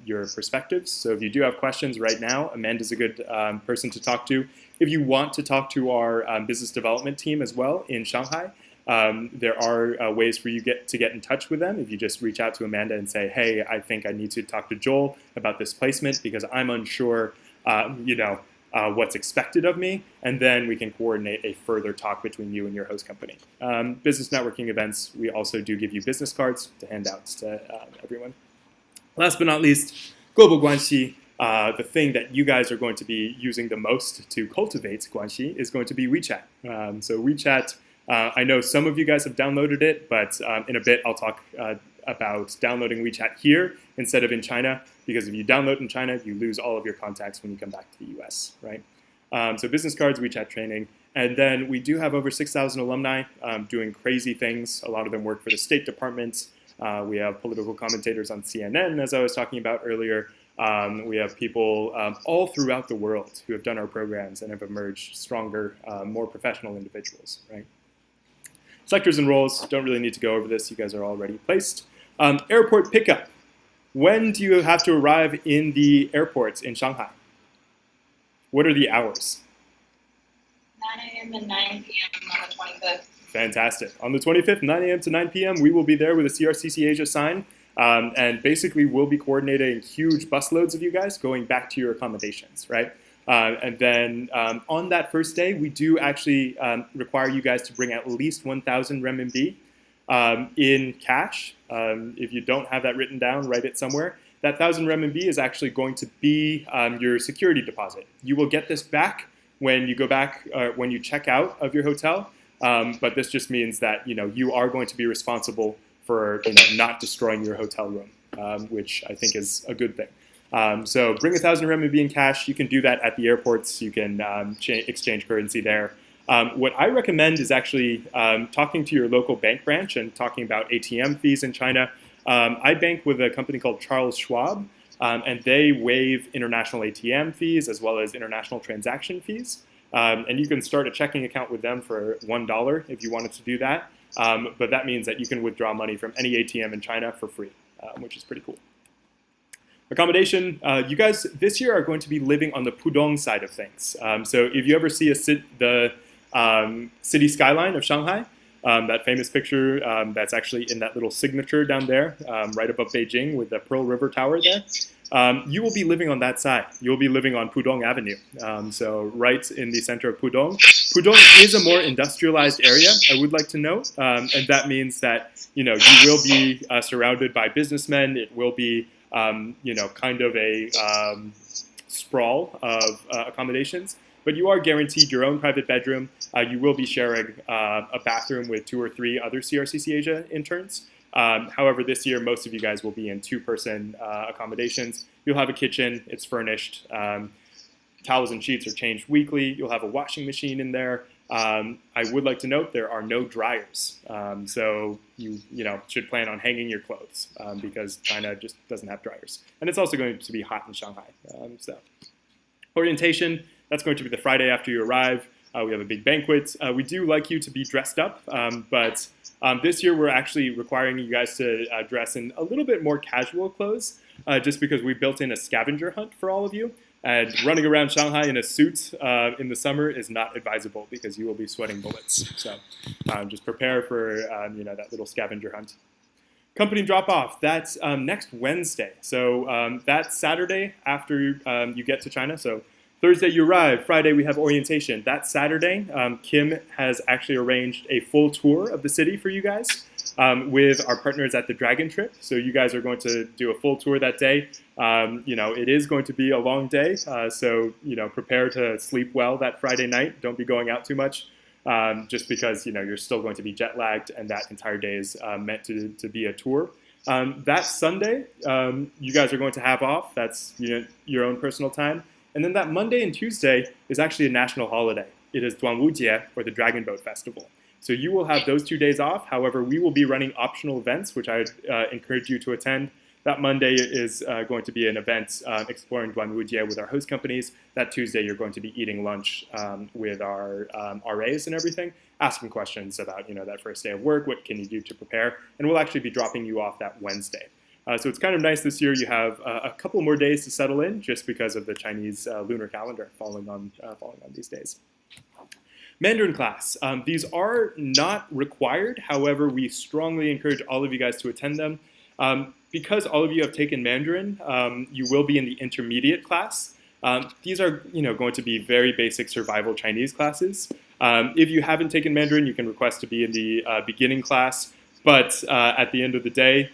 D: your perspectives. So if you do have questions right now, Amanda's a good person to talk to. If you want to talk to our business development team as well in Shanghai, there are ways for you to get in touch with them. If you just reach out to Amanda and say, hey, I think I need to talk to Joel about this placement because I'm unsure, what's expected of me, and then we can coordinate a further talk between you and your host company. Business networking events, we also do give you business cards to hand out to everyone. Last but not least, global guanxi. The thing that you guys are going to be using the most to cultivate guanxi is going to be WeChat. So WeChat, I know some of you guys have downloaded it, but in a bit I'll talk about downloading WeChat here instead of in China, because if you download in China, you lose all of your contacts when you come back to the US, right? So business cards, WeChat training, and then we do have over 6,000 alumni doing crazy things. A lot of them work for the State Department. We have political commentators on CNN, as I was talking about earlier. We have people all throughout the world who have done our programs and have emerged stronger, more professional individuals, right? Sectors and roles, don't really need to go over this. You guys are already placed. Airport pickup. When do you have to arrive in the airports in Shanghai? What are the hours?
H: 9 a.m. and 9 p.m. on the 25th.
D: Fantastic. On the 25th, 9 a.m. to 9 p.m., we will be there with a CRCC Asia sign. And basically, we'll be coordinating huge busloads of you guys going back to your accommodations, right? And then on that first day, we do actually require you guys to bring at least 1,000 renminbi in cash. If you don't have that written down, write it somewhere. That 1,000 renminbi is actually going to be your security deposit. You will get this back when you go back, when you check out of your hotel. But this just means that you are going to be responsible for not destroying your hotel room, which I think is a good thing. So bring 1,000 renminbi in cash. You can do that at the airports. You can exchange currency there. What I recommend is actually talking to your local bank branch and talking about ATM fees in China. I bank with a company called Charles Schwab, and they waive international ATM fees as well as international transaction fees. And you can start a checking account with them for $1 if you wanted to do that. But that means that you can withdraw money from any ATM in China for free, which is pretty cool. Accommodation, you guys this year are going to be living on the Pudong side of things. So if you ever see the city skyline of Shanghai, that famous picture that's actually in that little signature down there, right above Beijing with the Pearl River Tower there, you will be living on that side. You'll be living on Pudong Avenue. So right in the center of Pudong. Pudong is a more industrialized area, I would like to note. And that means that, you will be surrounded by businessmen. It will be, kind of a sprawl of accommodations. But you are guaranteed your own private bedroom. You will be sharing a bathroom with 2 or 3 other CRCC Asia interns. However, this year, most of you guys will be in 2-person accommodations. You'll have a kitchen. It's furnished. Towels and sheets are changed weekly. You'll have a washing machine in there. I would like to note there are no dryers. So you should plan on hanging your clothes because China just doesn't have dryers. And it's also going to be hot in Shanghai. So orientation, that's going to be the Friday after you arrive. We have a big banquet. We do like you to be dressed up, but this year we're actually requiring you guys to dress in a little bit more casual clothes, just because we built in a scavenger hunt for all of you. And running around Shanghai in a suit in the summer is not advisable because you will be sweating bullets. So just prepare for that little scavenger hunt. Company drop-off, that's next Wednesday. So that's Saturday after you get to China. So Thursday you arrive, Friday we have orientation. That Saturday, Kim has actually arranged a full tour of the city for you guys with our partners at the Dragon Trip. So you guys are going to do a full tour that day. It is going to be a long day, so prepare to sleep well that Friday night. Don't be going out too much, just because you're still going to be jet lagged, and that entire day is meant to be a tour. That Sunday, you guys are going to have off. That's your own personal time. And then that Monday and Tuesday is actually a national holiday. It is Duanwujie, or the Dragon Boat Festival. So you will have those 2 days off. However, we will be running optional events, which I encourage you to attend. That Monday is going to be an event exploring Duanwujie with our host companies. That Tuesday, you're going to be eating lunch with our RAs and everything, asking questions about that first day of work, what can you do to prepare, and we'll actually be dropping you off that Wednesday. So it's kind of nice this year. You have a couple more days to settle in, just because of the Chinese lunar calendar falling on these days. Mandarin class. These are not required. However, we strongly encourage all of you guys to attend them. Because all of you have taken Mandarin, you will be in the intermediate class. These are going to be very basic survival Chinese classes. If you haven't taken Mandarin, you can request to be in the beginning class. But at the end of the day,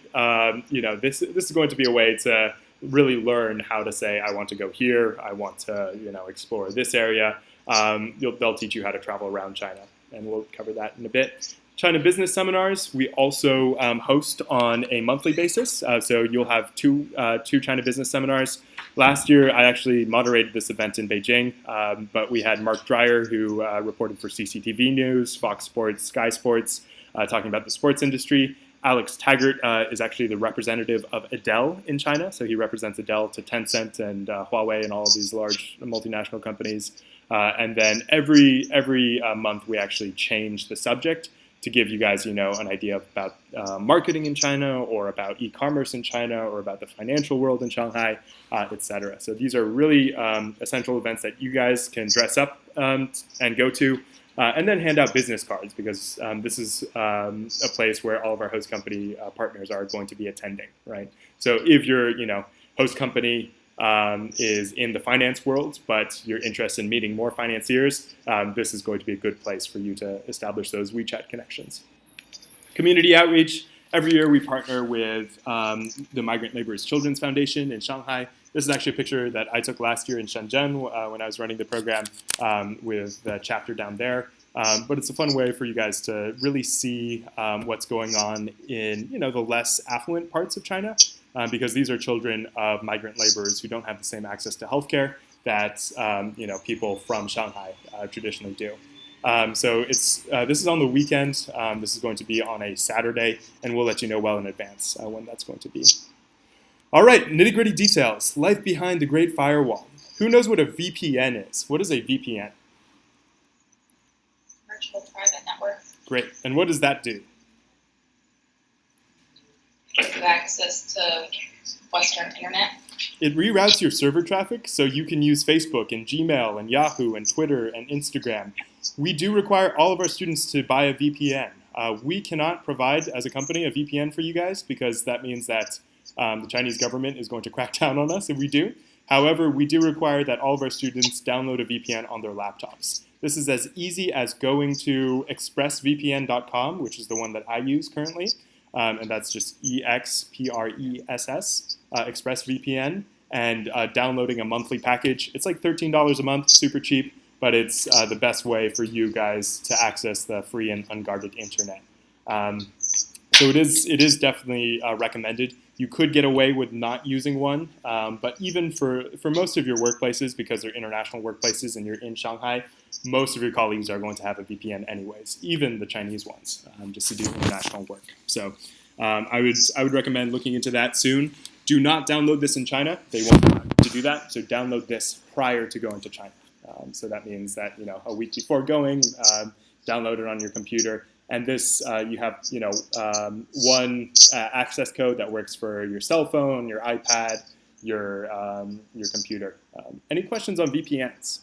D: this is going to be a way to really learn how to say, I want to go here, I want to explore this area. They'll teach you how to travel around China, and we'll cover that in a bit. China Business Seminars, we also host on a monthly basis. So you'll have two China Business Seminars. Last year, I actually moderated this event in Beijing, but we had Mark Dreyer, who reported for CCTV News, Fox Sports, Sky Sports, talking about the sports industry. Alex Taggart is actually the representative of Adele in China. So he represents Adele to Tencent and Huawei and all of these large multinational companies. And then every month, we actually change the subject to give you guys, an idea about marketing in China, or about e-commerce in China, or about the financial world in Shanghai, etc. So these are really essential events that you guys can dress up and go to, and then hand out business cards, because this is a place where all of our host company partners are going to be attending, right? So if your, host company is in the finance world, but you're interested in meeting more financiers, this is going to be a good place for you to establish those WeChat connections. Community outreach. Every year we partner with the Migrant Laborers Children's Foundation in Shanghai. This is actually a picture that I took last year in Shenzhen when I was running the program with the chapter down there. But it's a fun way for you guys to really see what's going on in the less affluent parts of China. Because these are children of migrant laborers who don't have the same access to healthcare that people from Shanghai traditionally do. So this is on the weekend. This is going to be on a Saturday, and we'll let you know well in advance when that's going to be. All right, nitty-gritty details. Life behind the Great Firewall. Who knows what a VPN is? What is a VPN?
H: Virtual private network.
D: Great. And what does that do?
H: Gives you access to Western internet.
D: It reroutes your server traffic, so you can use Facebook and Gmail and Yahoo and Twitter and Instagram. We do require all of our students to buy a VPN. We cannot provide, as a company, a VPN for you guys, because that means that the Chinese government is going to crack down on us if we do. However, we do require that all of our students download a VPN on their laptops. This is as easy as going to expressvpn.com, which is the one that I use currently. And that's just EXPRESS, ExpressVPN, and downloading a monthly package. It's like $13 a month, super cheap, but it's the best way for you guys to access the free and unguarded internet. So it is definitely recommended. You could get away with not using one, but even for most of your workplaces, because they're international workplaces and you're in Shanghai, most of your colleagues are going to have a VPN anyways, even the Chinese ones, just to do international work. So I would recommend looking into that soon. Do not download this in China. They won't allow you to do that. So download this prior to going to China. So that means that a week before going, download it on your computer. And this, you have, one access code that works for your cell phone, your iPad, your computer. Any questions on VPNs?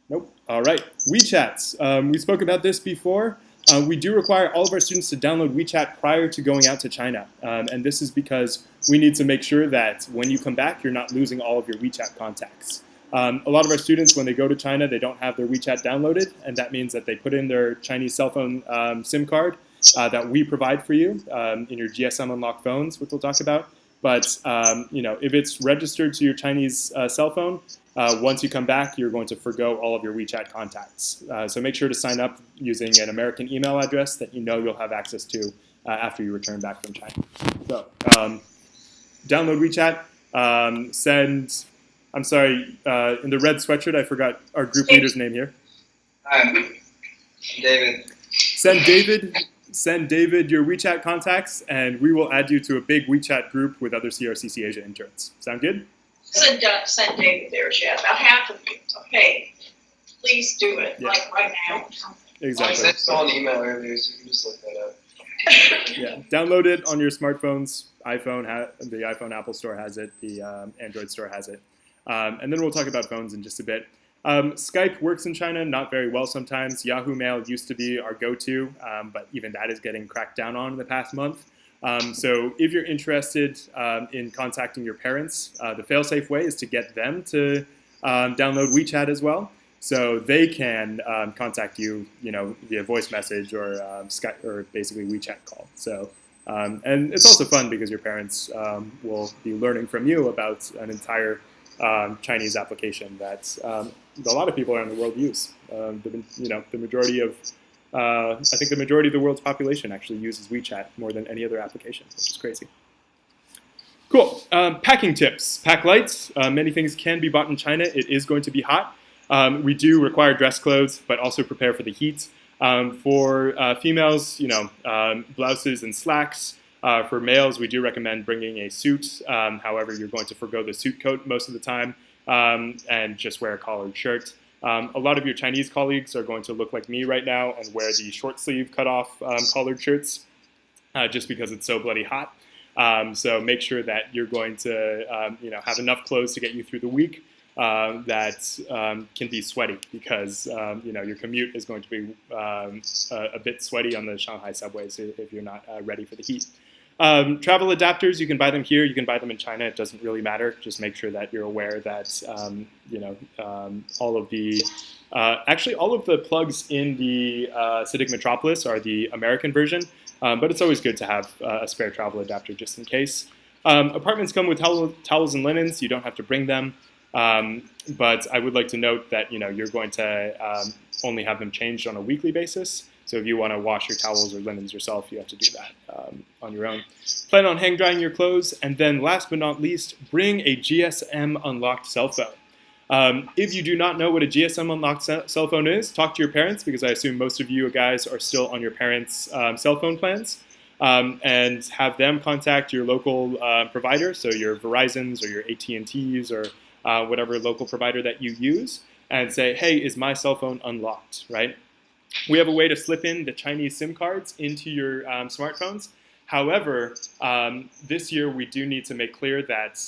D: Nope. All right. WeChat. We spoke about this before. We do require all of our students to download WeChat prior to going out to China. And this is because we need to make sure that when you come back, you're not losing all of your WeChat contacts. A lot of our students, when they go to China, they don't have their WeChat downloaded, and that means that they put in their Chinese cell phone SIM card that we provide for you in your GSM unlocked phones, which we'll talk about. But if it's registered to your Chinese cell phone, once you come back, you're going to forgo all of your WeChat contacts. So make sure to sign up using an American email address that you'll have access to after you return back from China. So download WeChat, I'm sorry, in the red sweatshirt, I forgot our group leader's name here.
G: David.
D: Send David send David your WeChat contacts, and we will add you to a big WeChat group with other CRCC Asia interns. Sound good?
A: Send David their chat, about half of you, okay? Please do it,
D: Yeah.
A: like right now.
G: I
D: Exactly.
G: sent Saul an email earlier, so you can just look that up.
D: Yeah. Download it on your smartphones. The iPhone Apple Store has it. The Android Store has it. And then we'll talk about phones in just a bit. Skype works in China not very well sometimes. Yahoo Mail used to be our go-to, but even that is getting cracked down on in the past month. So if you're interested in contacting your parents, the fail-safe way is to get them to download WeChat as well, so they can contact you, via voice message or Skype or basically WeChat call. So, and it's also fun because your parents will be learning from you about an entire Chinese application that a lot of people around the world use. The majority of I think the majority of the world's population actually uses WeChat more than any other application, which is crazy. Cool. Packing tips. Pack light. Many things can be bought in China. It is going to be hot. We do require dress clothes, but also prepare for the heat. For females, blouses and slacks. For males, we do recommend bringing a suit. However, you're going to forgo the suit coat most of the time and just wear a collared shirt. A lot of your Chinese colleagues are going to look like me right now and wear the short sleeve cut-off collared shirts just because it's so bloody hot. So make sure that you're going to have enough clothes to get you through the week that can be sweaty because your commute is going to be a bit sweaty on the Shanghai subways if you're not ready for the heat. Travel adapters, you can buy them here, you can buy them in China, it doesn't really matter. Just make sure that you're aware that, all of the, actually all of the plugs in the CITIC Metropolis are the American version, but it's always good to have a spare travel adapter just in case. Apartments come with towels and linens, you don't have to bring them, but I would like to note that, you're going to only have them changed on a weekly basis. So if you want to wash your towels or linens yourself, you have to do that on your own. Plan on hang drying your clothes. And then last but not least, bring a GSM unlocked cell phone. If you do not know what a GSM unlocked cell phone is, talk to your parents because I assume most of you guys are still on your parents' cell phone plans. And have them contact your local provider, so your Verizons or your AT&Ts or whatever local provider that you use, and say, hey, is my cell phone unlocked, right? We have a way to slip in the Chinese SIM cards into your smartphones. However, this year we do need to make clear that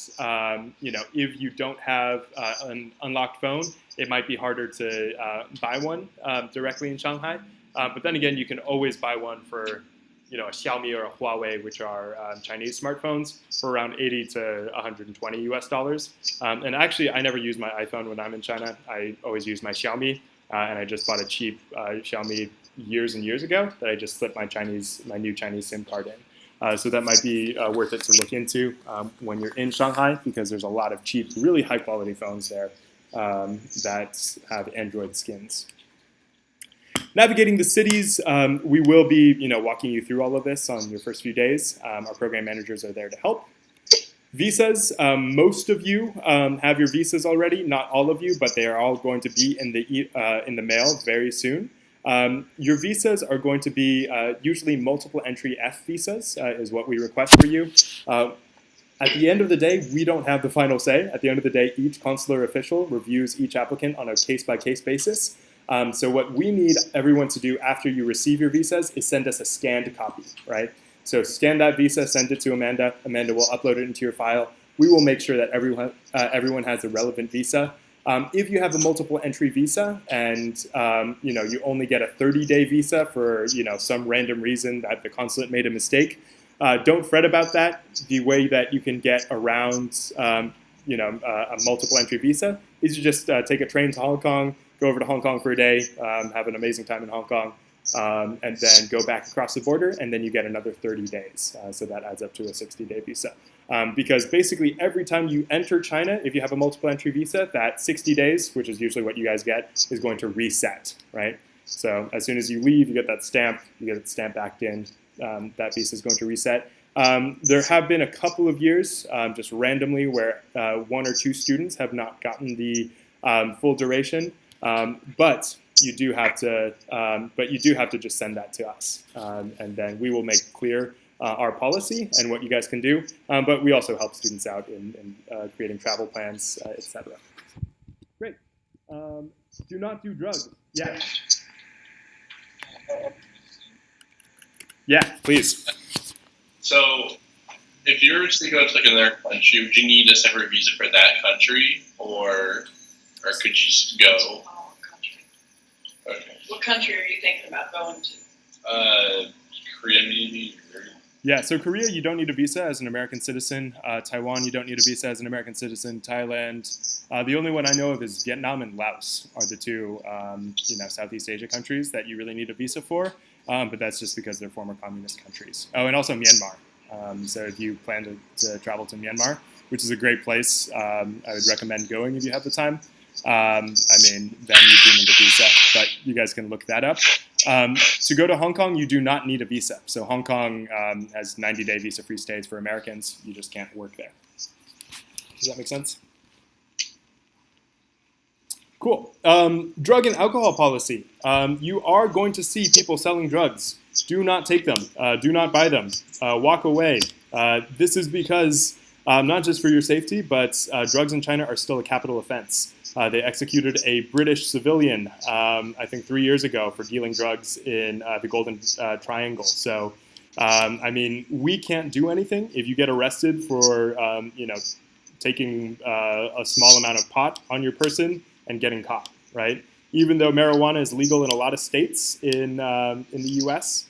D: if you don't have an unlocked phone, it might be harder to buy one directly in Shanghai. But then again, you can always buy one for a Xiaomi or a Huawei, which are Chinese smartphones, for around 80 to 120 US dollars. And actually, I never use my iPhone when I'm in China. I always use my Xiaomi. And I just bought a cheap Xiaomi years and years ago that I just slipped my new Chinese SIM card in. So that might be worth it to look into when you're in Shanghai because there's a lot of cheap, really high quality phones there that have Android skins. Navigating the cities, we will be walking you through all of this on your first few days. Our program managers are there to help. Visas, most of you have your visas already, not all of you, but they are all going to be in the mail very soon. Your visas are going to be usually multiple entry F visas is what we request for you. At the end of the day, we don't have the final say. At the end of the day, each consular official reviews each applicant on a case-by-case basis. So what we need everyone to do after you receive your visas is send us a scanned copy, right? So scan that visa, send it to Amanda. Amanda will upload it into your file. We will make sure that everyone has a relevant visa. If you have a multiple entry visa and you only get a 30-day visa for some random reason that the consulate made a mistake, don't fret about that. The way that you can get around a multiple entry visa is you just take a train to Hong Kong, go over to Hong Kong for a day, have an amazing time in Hong Kong. And then go back across the border, and then you get another 30 days. So that adds up to a 60-day visa. Because basically every time you enter China, if you have a multiple entry visa, that 60 days, which is usually what you guys get, is going to reset, right? So as soon as you leave, you get that stamp, you get the stamp back in, that visa is going to reset. There have been a couple of years, just randomly, where 1 or 2 students have not gotten the full duration. But you do have to just send that to us, and then we will make clear our policy and what you guys can do. But we also help students out in creating travel plans, etc. Great. Do not do drugs. Yeah. Yeah, please.
I: So, if you were to go to like another country, would you need a separate visa for that country, or could you just go?
A: Oh, country.
I: Okay.
A: What country are you thinking about going to?
I: Korea maybe. Or...
D: Yeah, so Korea, you don't need a visa as an American citizen. Taiwan, you don't need a visa as an American citizen. Thailand, the only one I know of is Vietnam and Laos are the two, Southeast Asia countries that you really need a visa for. But that's just because they're former communist countries. Oh, and also Myanmar. So if you plan to travel to Myanmar, which is a great place, I would recommend going if you have the time. Then you do need a visa, but you guys can look that up. To go to Hong Kong, you do not need a visa. So Hong Kong has 90-day visa-free stays for Americans. You just can't work there. Does that make sense? Cool. Drug and alcohol policy. You are going to see people selling drugs. Do not take them. Do not buy them. Walk away. This is because, not just for your safety, but drugs in China are still a capital offense. They executed a British civilian, I think 3 years ago, for dealing drugs in the Golden Triangle. So, we can't do anything if you get arrested for, taking a small amount of pot on your person and getting caught, right? Even though marijuana is legal in a lot of states in the U.S.,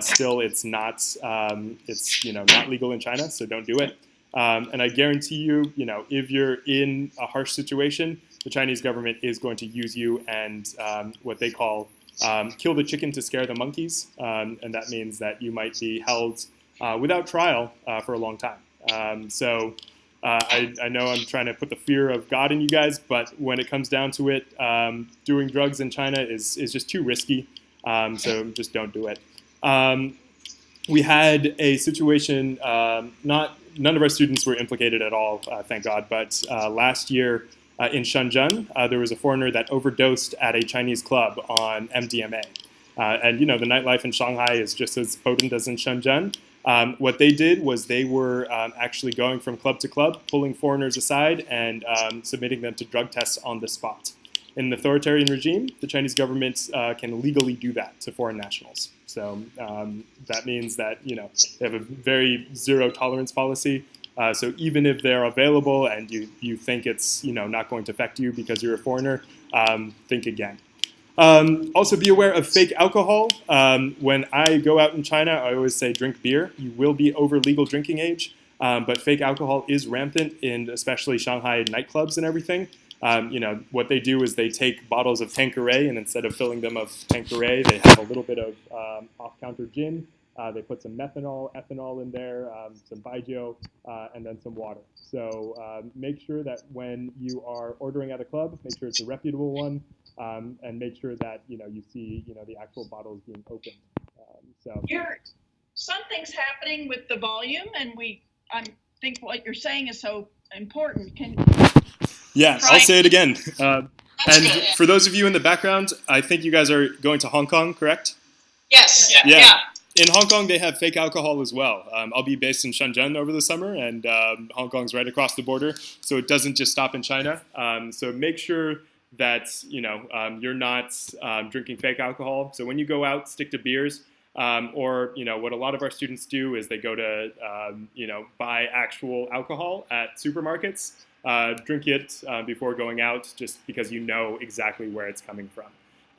D: still it's not not legal in China, so don't do it. And I guarantee you, if you're in a harsh situation, the Chinese government is going to use you and what they call kill the chicken to scare the monkeys, and that means that you might be held without trial for a long time. I know I'm trying to put the fear of God in you guys, but when it comes down to it, doing drugs in China is just too risky, so just don't do it. We had a situation, none of our students were implicated at all, thank God, but last year in Shenzhen, there was a foreigner that overdosed at a Chinese club on MDMA. And the nightlife in Shanghai is just as potent as in Shenzhen. What they did was they were actually going from club to club, pulling foreigners aside and submitting them to drug tests on the spot. In an authoritarian regime, the Chinese government can legally do that to foreign nationals. So that means that they have a very zero tolerance policy. So even if they're available and you think it's not going to affect you because you're a foreigner, think again. Also be aware of fake alcohol. When I go out in China, I always say drink beer. You will be over legal drinking age, but fake alcohol is rampant in especially Shanghai nightclubs and everything. What they do is they take bottles of Tanqueray, and instead of filling them of Tanqueray, they have a little bit of off-counter gin. They put some methanol, ethanol in there, some baijiu, and then some water. So make sure that when you are ordering at a club, make sure it's a reputable one, and make sure that you see the actual bottles being opened.
J: Something's happening with the volume, and I think what you're saying is so important.
D: Yeah, I'll say it again. And for those of you in the background, I think you guys are going to Hong Kong, correct?
J: Yes.
D: Yeah. In Hong Kong, they have fake alcohol as well. I'll be based in Shenzhen over the summer, and Hong Kong's right across the border, so it doesn't just stop in China. So make sure that you're not drinking fake alcohol. So when you go out, stick to beers. Or what a lot of our students do is they go to buy actual alcohol at supermarkets, drink it before going out, just because you know exactly where it's coming from.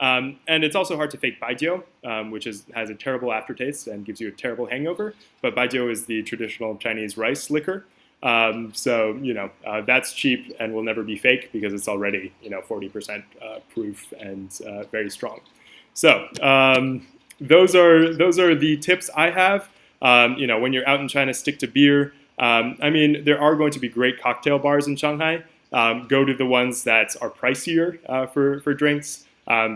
D: And it's also hard to fake baijiu, which has a terrible aftertaste and gives you a terrible hangover. But baijiu is the traditional Chinese rice liquor. That's cheap and will never be fake because it's already 40% proof and very strong. So those are the tips I have. When you're out in China, stick to beer. There are going to be great cocktail bars in Shanghai. Go to the ones that are pricier for drinks.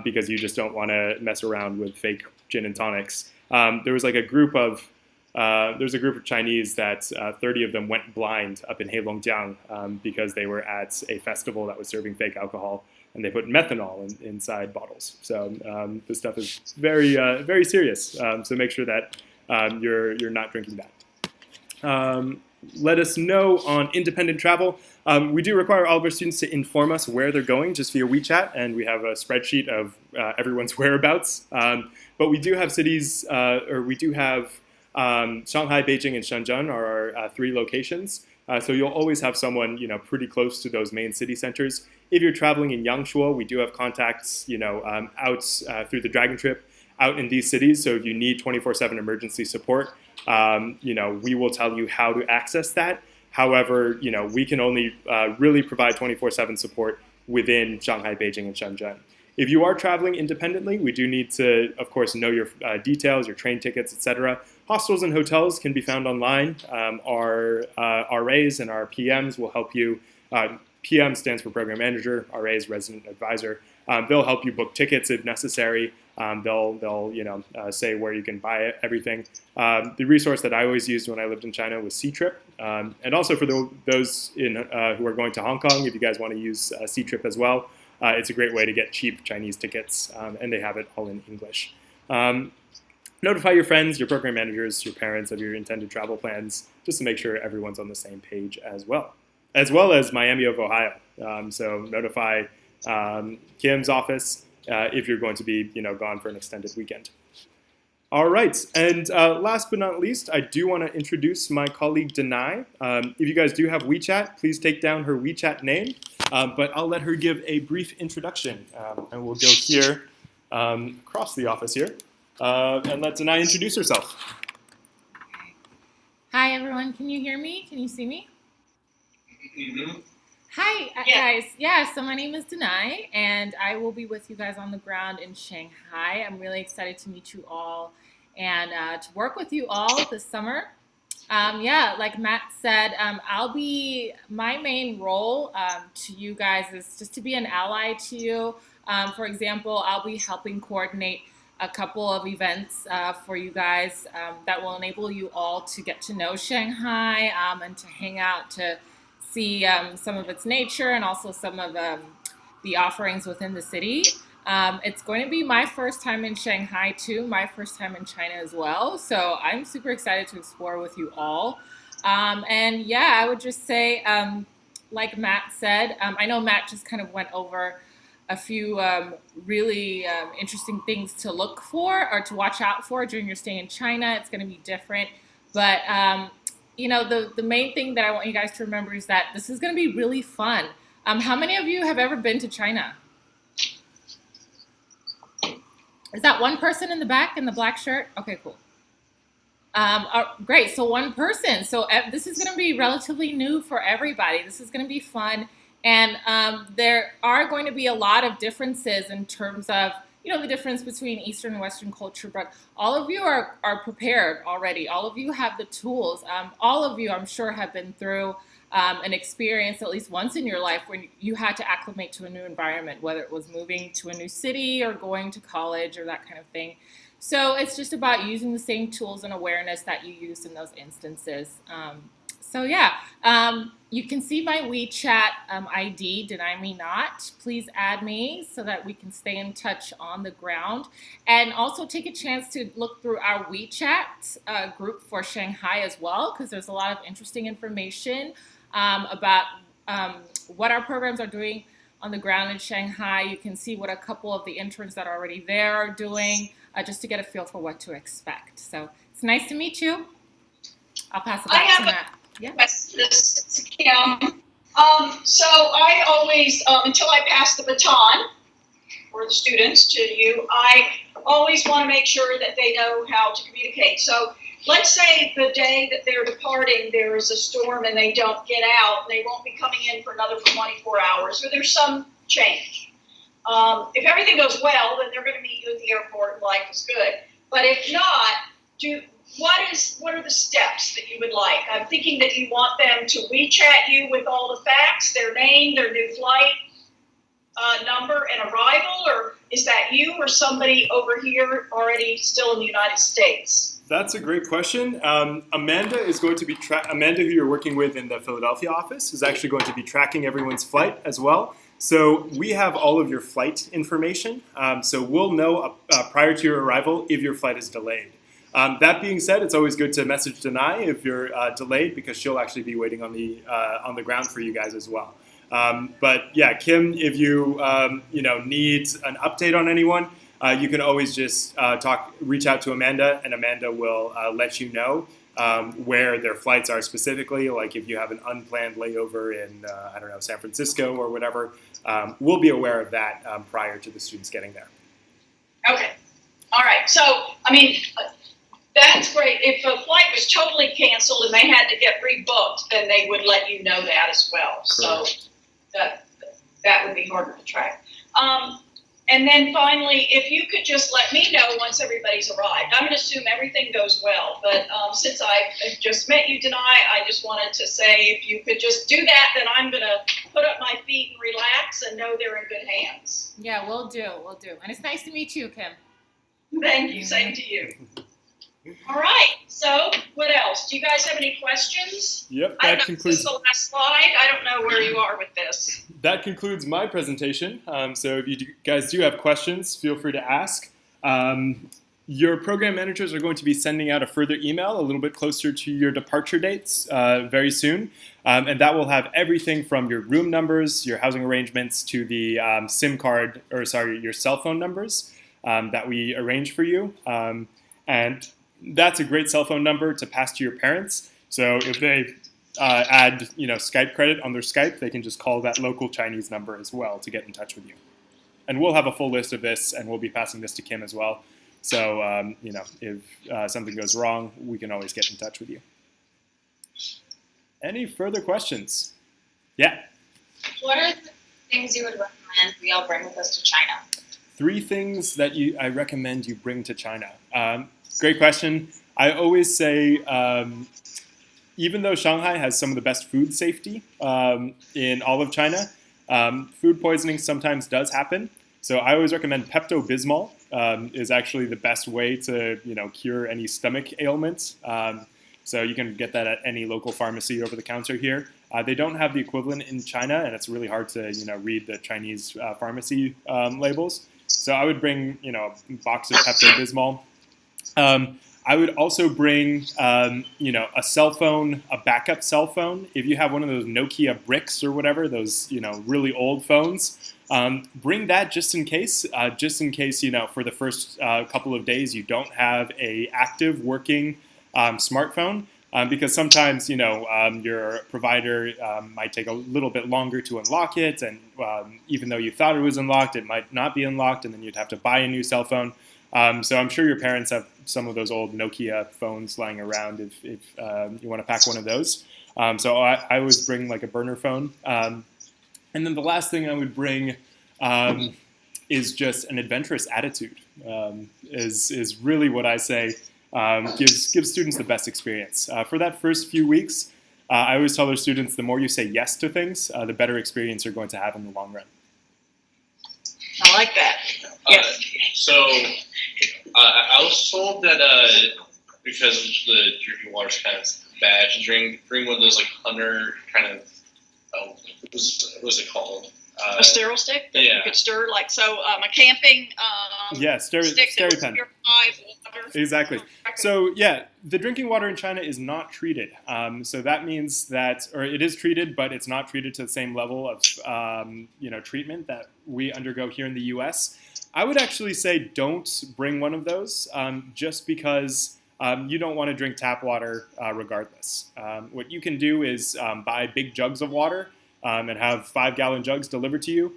D: Because you just don't want to mess around with fake gin and tonics. There was like a group of there's a group of Chinese that 30 of them went blind up in Heilongjiang because they were at a festival that was serving fake alcohol, and they put methanol inside bottles. So this stuff is very, very serious. So make sure that you're not drinking that. Let us know on independent travel. We do require all of our students to inform us where they're going just via WeChat, and we have a spreadsheet of everyone's whereabouts. But we do have cities, or we do have Shanghai, Beijing, and Shenzhen are our 3 locations. So you'll always have someone, pretty close to those main city centers. If you're traveling in Yangshuo, we do have contacts, out through the Dragon Trip out in these cities. So if you need 24/7 emergency support, we will tell you how to access that. However, we can only really provide 24/7 support within Shanghai, Beijing, and Shenzhen. If you are traveling independently, we do need to, of course, know your details, your train tickets, etc. Hostels and hotels can be found online. Our RAs and our PMs will help you. PM stands for Program Manager, RA is Resident Advisor. They'll help you book tickets if necessary. They'll say where you can buy everything. The resource that I always used when I lived in China was Ctrip. And also for those who are going to Hong Kong, if you guys want to use Ctrip as well, it's a great way to get cheap Chinese tickets, and they have it all in English. Notify your friends, your program managers, your parents of your intended travel plans, just to make sure everyone's on the same page as well as Miami of Ohio. So notify Kim's office if you're going to be gone for an extended weekend. All right, and last but not least, I do want to introduce my colleague Denai. If you guys do have WeChat, please take down her WeChat name, but I'll let her give a brief introduction, and we'll go here across the office here, and let Denai introduce herself.
M: Hi everyone, can you hear me? Can you see me?
B: Mm-hmm.
M: Hi guys, yeah, so my name is Denai, and I will be with you guys on the ground in Shanghai. I'm really excited to meet you all and to work with you all this summer. Like Matt said, my main role to you guys is just to be an ally to you. For example, I'll be helping coordinate a couple of events for you guys that will enable you all to get to know Shanghai and to hang out, to see some of its nature and also some of the offerings within the city. It's going to be my first time in Shanghai too, my first time in China as well. So I'm super excited to explore with you all. I would just say, like Matt said, I know Matt just kind of went over a few really interesting things to look for or to watch out for during your stay in China. It's going to be different, but the main thing that I want you guys to remember is that this is going to be really fun. How many of you have ever been to China? Is that one person in the back in the black shirt? Okay, cool. Great, so one person. So this is going to be relatively new for everybody. This is going to be fun. And there are going to be a lot of differences in terms of, the difference between Eastern and Western culture, but all of you are prepared already. All of you have the tools. All of you, I'm sure, have been through an experience at least once in your life when you had to acclimate to a new environment, whether it was moving to a new city or going to college or that kind of thing. So it's just about using the same tools and awareness that you used in those instances. You can see my WeChat ID, Deny Me Not. Please add me so that we can stay in touch on the ground. And also take a chance to look through our WeChat group for Shanghai as well, because there's a lot of interesting information about what our programs are doing on the ground in Shanghai. You can see what a couple of the interns that are already there are doing, just to get a feel for what to expect. So it's nice to meet you. I'll pass it back to Matt. Yeah.
A: This is Kim. So I always, until I pass the baton for the students to you, I always want to make sure that they know how to communicate. So let's say the day that they're departing, there is a storm and they don't get out, and they won't be coming in for another 24 hours, or there's some change. If everything goes well, then they're going to meet you at the airport and life is good. But if not, what are the steps that you would like? I'm thinking that you want them to WeChat you with all the facts, their name, their new flight number and arrival, or is that you or somebody over here already still in the United States?
D: That's a great question. Amanda is going to be Amanda, who you're working with in the Philadelphia office, is actually going to be tracking everyone's flight as well. So we have all of your flight information. So we'll know prior to your arrival if your flight is delayed. That being said, it's always good to message Denai if you're delayed, because she'll actually be waiting on the ground for you guys as well. But yeah, Kim, if you need an update on anyone, you can always just reach out to Amanda, and Amanda will let you know where their flights are specifically. Like if you have an unplanned layover in San Francisco or whatever, we'll be aware of that prior to the students getting there.
A: Okay. All right. So, I mean, that's great. If a flight was totally canceled and they had to get rebooked, then they would let you know that as well.
D: Correct.
A: So that would be harder to track. And then finally, if you could just let me know once everybody's arrived. I'm going to assume everything goes well, but since I've just met you, Denai, I just wanted to say if you could just do that, then I'm going to put up my feet and relax and know they're in good hands.
M: Yeah, we'll do. And it's nice to meet you, Kim.
A: Thank you. Same to you. All right. So what else? Do you guys have any questions?
D: Yep,
A: I
D: that
A: don't know.
D: concludes.
A: Is this the last slide? I don't know where you are with this.
D: That concludes my presentation. So if you guys do have questions, feel free to ask. Your program managers are going to be sending out a further email a little bit closer to your departure dates very soon. And that will have everything from your room numbers, your housing arrangements, to the your cell phone numbers that we arrange for you. And that's a great cell phone number to pass to your parents. So if they add Skype credit on their Skype, they can just call that local Chinese number as well to get in touch with you. And we'll have a full list of this, and we'll be passing this to Kim as well. So if something goes wrong, we can always get in touch with you. Any further questions? Yeah.
H: What are the things you would recommend we all bring with us to China?
D: 3 things that I recommend you bring to China. Great question. I always say, even though Shanghai has some of the best food safety in all of China, food poisoning sometimes does happen. So I always recommend Pepto-Bismol is actually the best way to cure any stomach ailments. So you can get that at any local pharmacy over the counter here. They don't have the equivalent in China, and it's really hard to read the Chinese pharmacy labels. So I would bring a box of Pepto-Bismol. I would also bring, a cell phone, a backup cell phone. If you have one of those Nokia bricks or whatever, those, really old phones, bring that just in case, for the first couple of days you don't have a active working smartphone, because sometimes, your provider might take a little bit longer to unlock it, and even though you thought it was unlocked, it might not be unlocked, and then you'd have to buy a new cell phone. So I'm sure your parents have some of those old Nokia phones lying around if you want to pack one of those. So I always bring like a burner phone. And then the last thing I would bring is just an adventurous attitude, is really what I say gives students the best experience. For that first few weeks, I always tell their students the more you say yes to things, the better experience you're going to have in the long run.
A: I like that. Yes.
I: I was told that because the drinking water is kind of bad, to bring one of those like hunter kind of what was it called?
J: A sterile stick that you could stir, like a camping stick that would
D: SteriPen.
J: purify water.
D: Exactly. So yeah, the drinking water in China is not treated. So that means that, or it is treated, but it's not treated to the same level of treatment that we undergo here in the U.S. I would actually say don't bring one of those, just because you don't want to drink tap water regardless. What you can do is buy big jugs of water and have 5-gallon jugs delivered to you,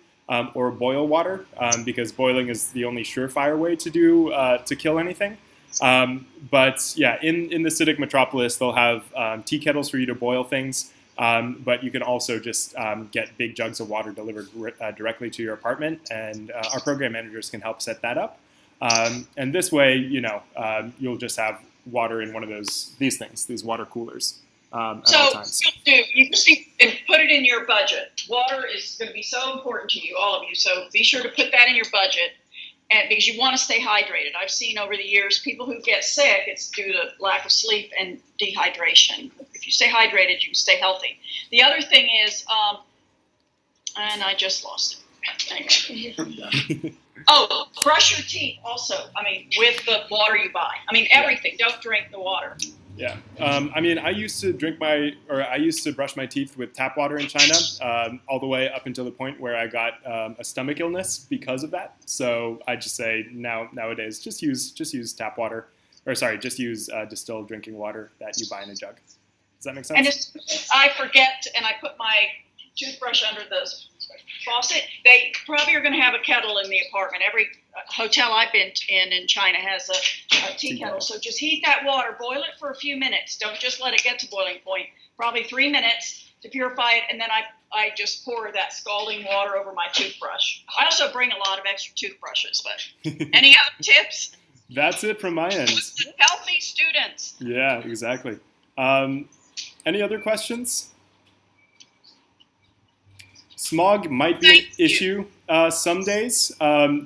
D: or boil water, because boiling is the only surefire way to kill anything. But yeah, in the CITIC metropolis, they'll have tea kettles for you to boil things. But you can also just get big jugs of water delivered directly to your apartment, and our program managers can help set that up. And this way, you'll just have water in one of these water coolers. At all times.
A: You just need and put it in your budget. Water is going to be so important to you, all of you. So be sure to put that in your budget.
J: And because you want to stay hydrated. I've seen over the years people who get sick, it's due to lack of sleep and dehydration. If you stay hydrated, you can stay healthy. The other thing is, and I just lost it. Thanks. Oh, brush your teeth also. I mean, with the water you buy. I mean, everything. Don't drink the water.
D: Yeah. I mean, I used to brush my teeth with tap water in China, all the way up until the point where I got a stomach illness because of that. So I just say nowadays, just use tap water, or sorry, just use distilled drinking water that you buy in a jug. Does that make sense?
J: And if I forget and I put my toothbrush under the faucet, they probably are going to have a kettle in the apartment. Every hotel I've been in China has a tea kettle. So just heat that water, boil it for a few minutes. Don't just let it get to boiling point. Probably 3 minutes to purify it, and then I just pour that scalding water over my toothbrush. I also bring a lot of extra toothbrushes, but any other tips?
D: That's it from my end.
J: Healthy students.
D: Yeah, exactly. Any other questions? Smog might be an issue some days.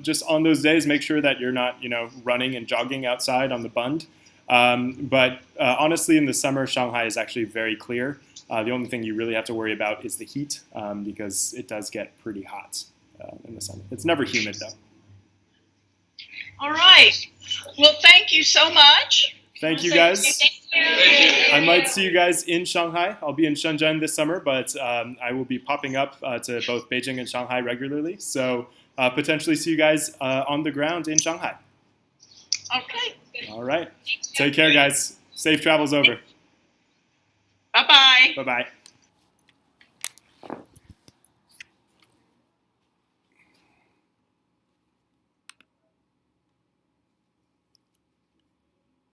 D: Just on those days, make sure that you're not, running and jogging outside on the Bund. But honestly, in the summer, Shanghai is actually very clear. The only thing you really have to worry about is the heat, because it does get pretty hot in the summer. It's never humid, though.
J: All right. Well, thank you so much.
D: Thank you, guys.
H: Thank you.
D: I might see you guys in Shanghai. I'll be in Shenzhen this summer, but I will be popping up to both Beijing and Shanghai regularly. So potentially see you guys on the ground in Shanghai.
J: Okay.
D: All right. Take care, guys. Safe travels over.
J: Bye-bye.
D: Bye-bye.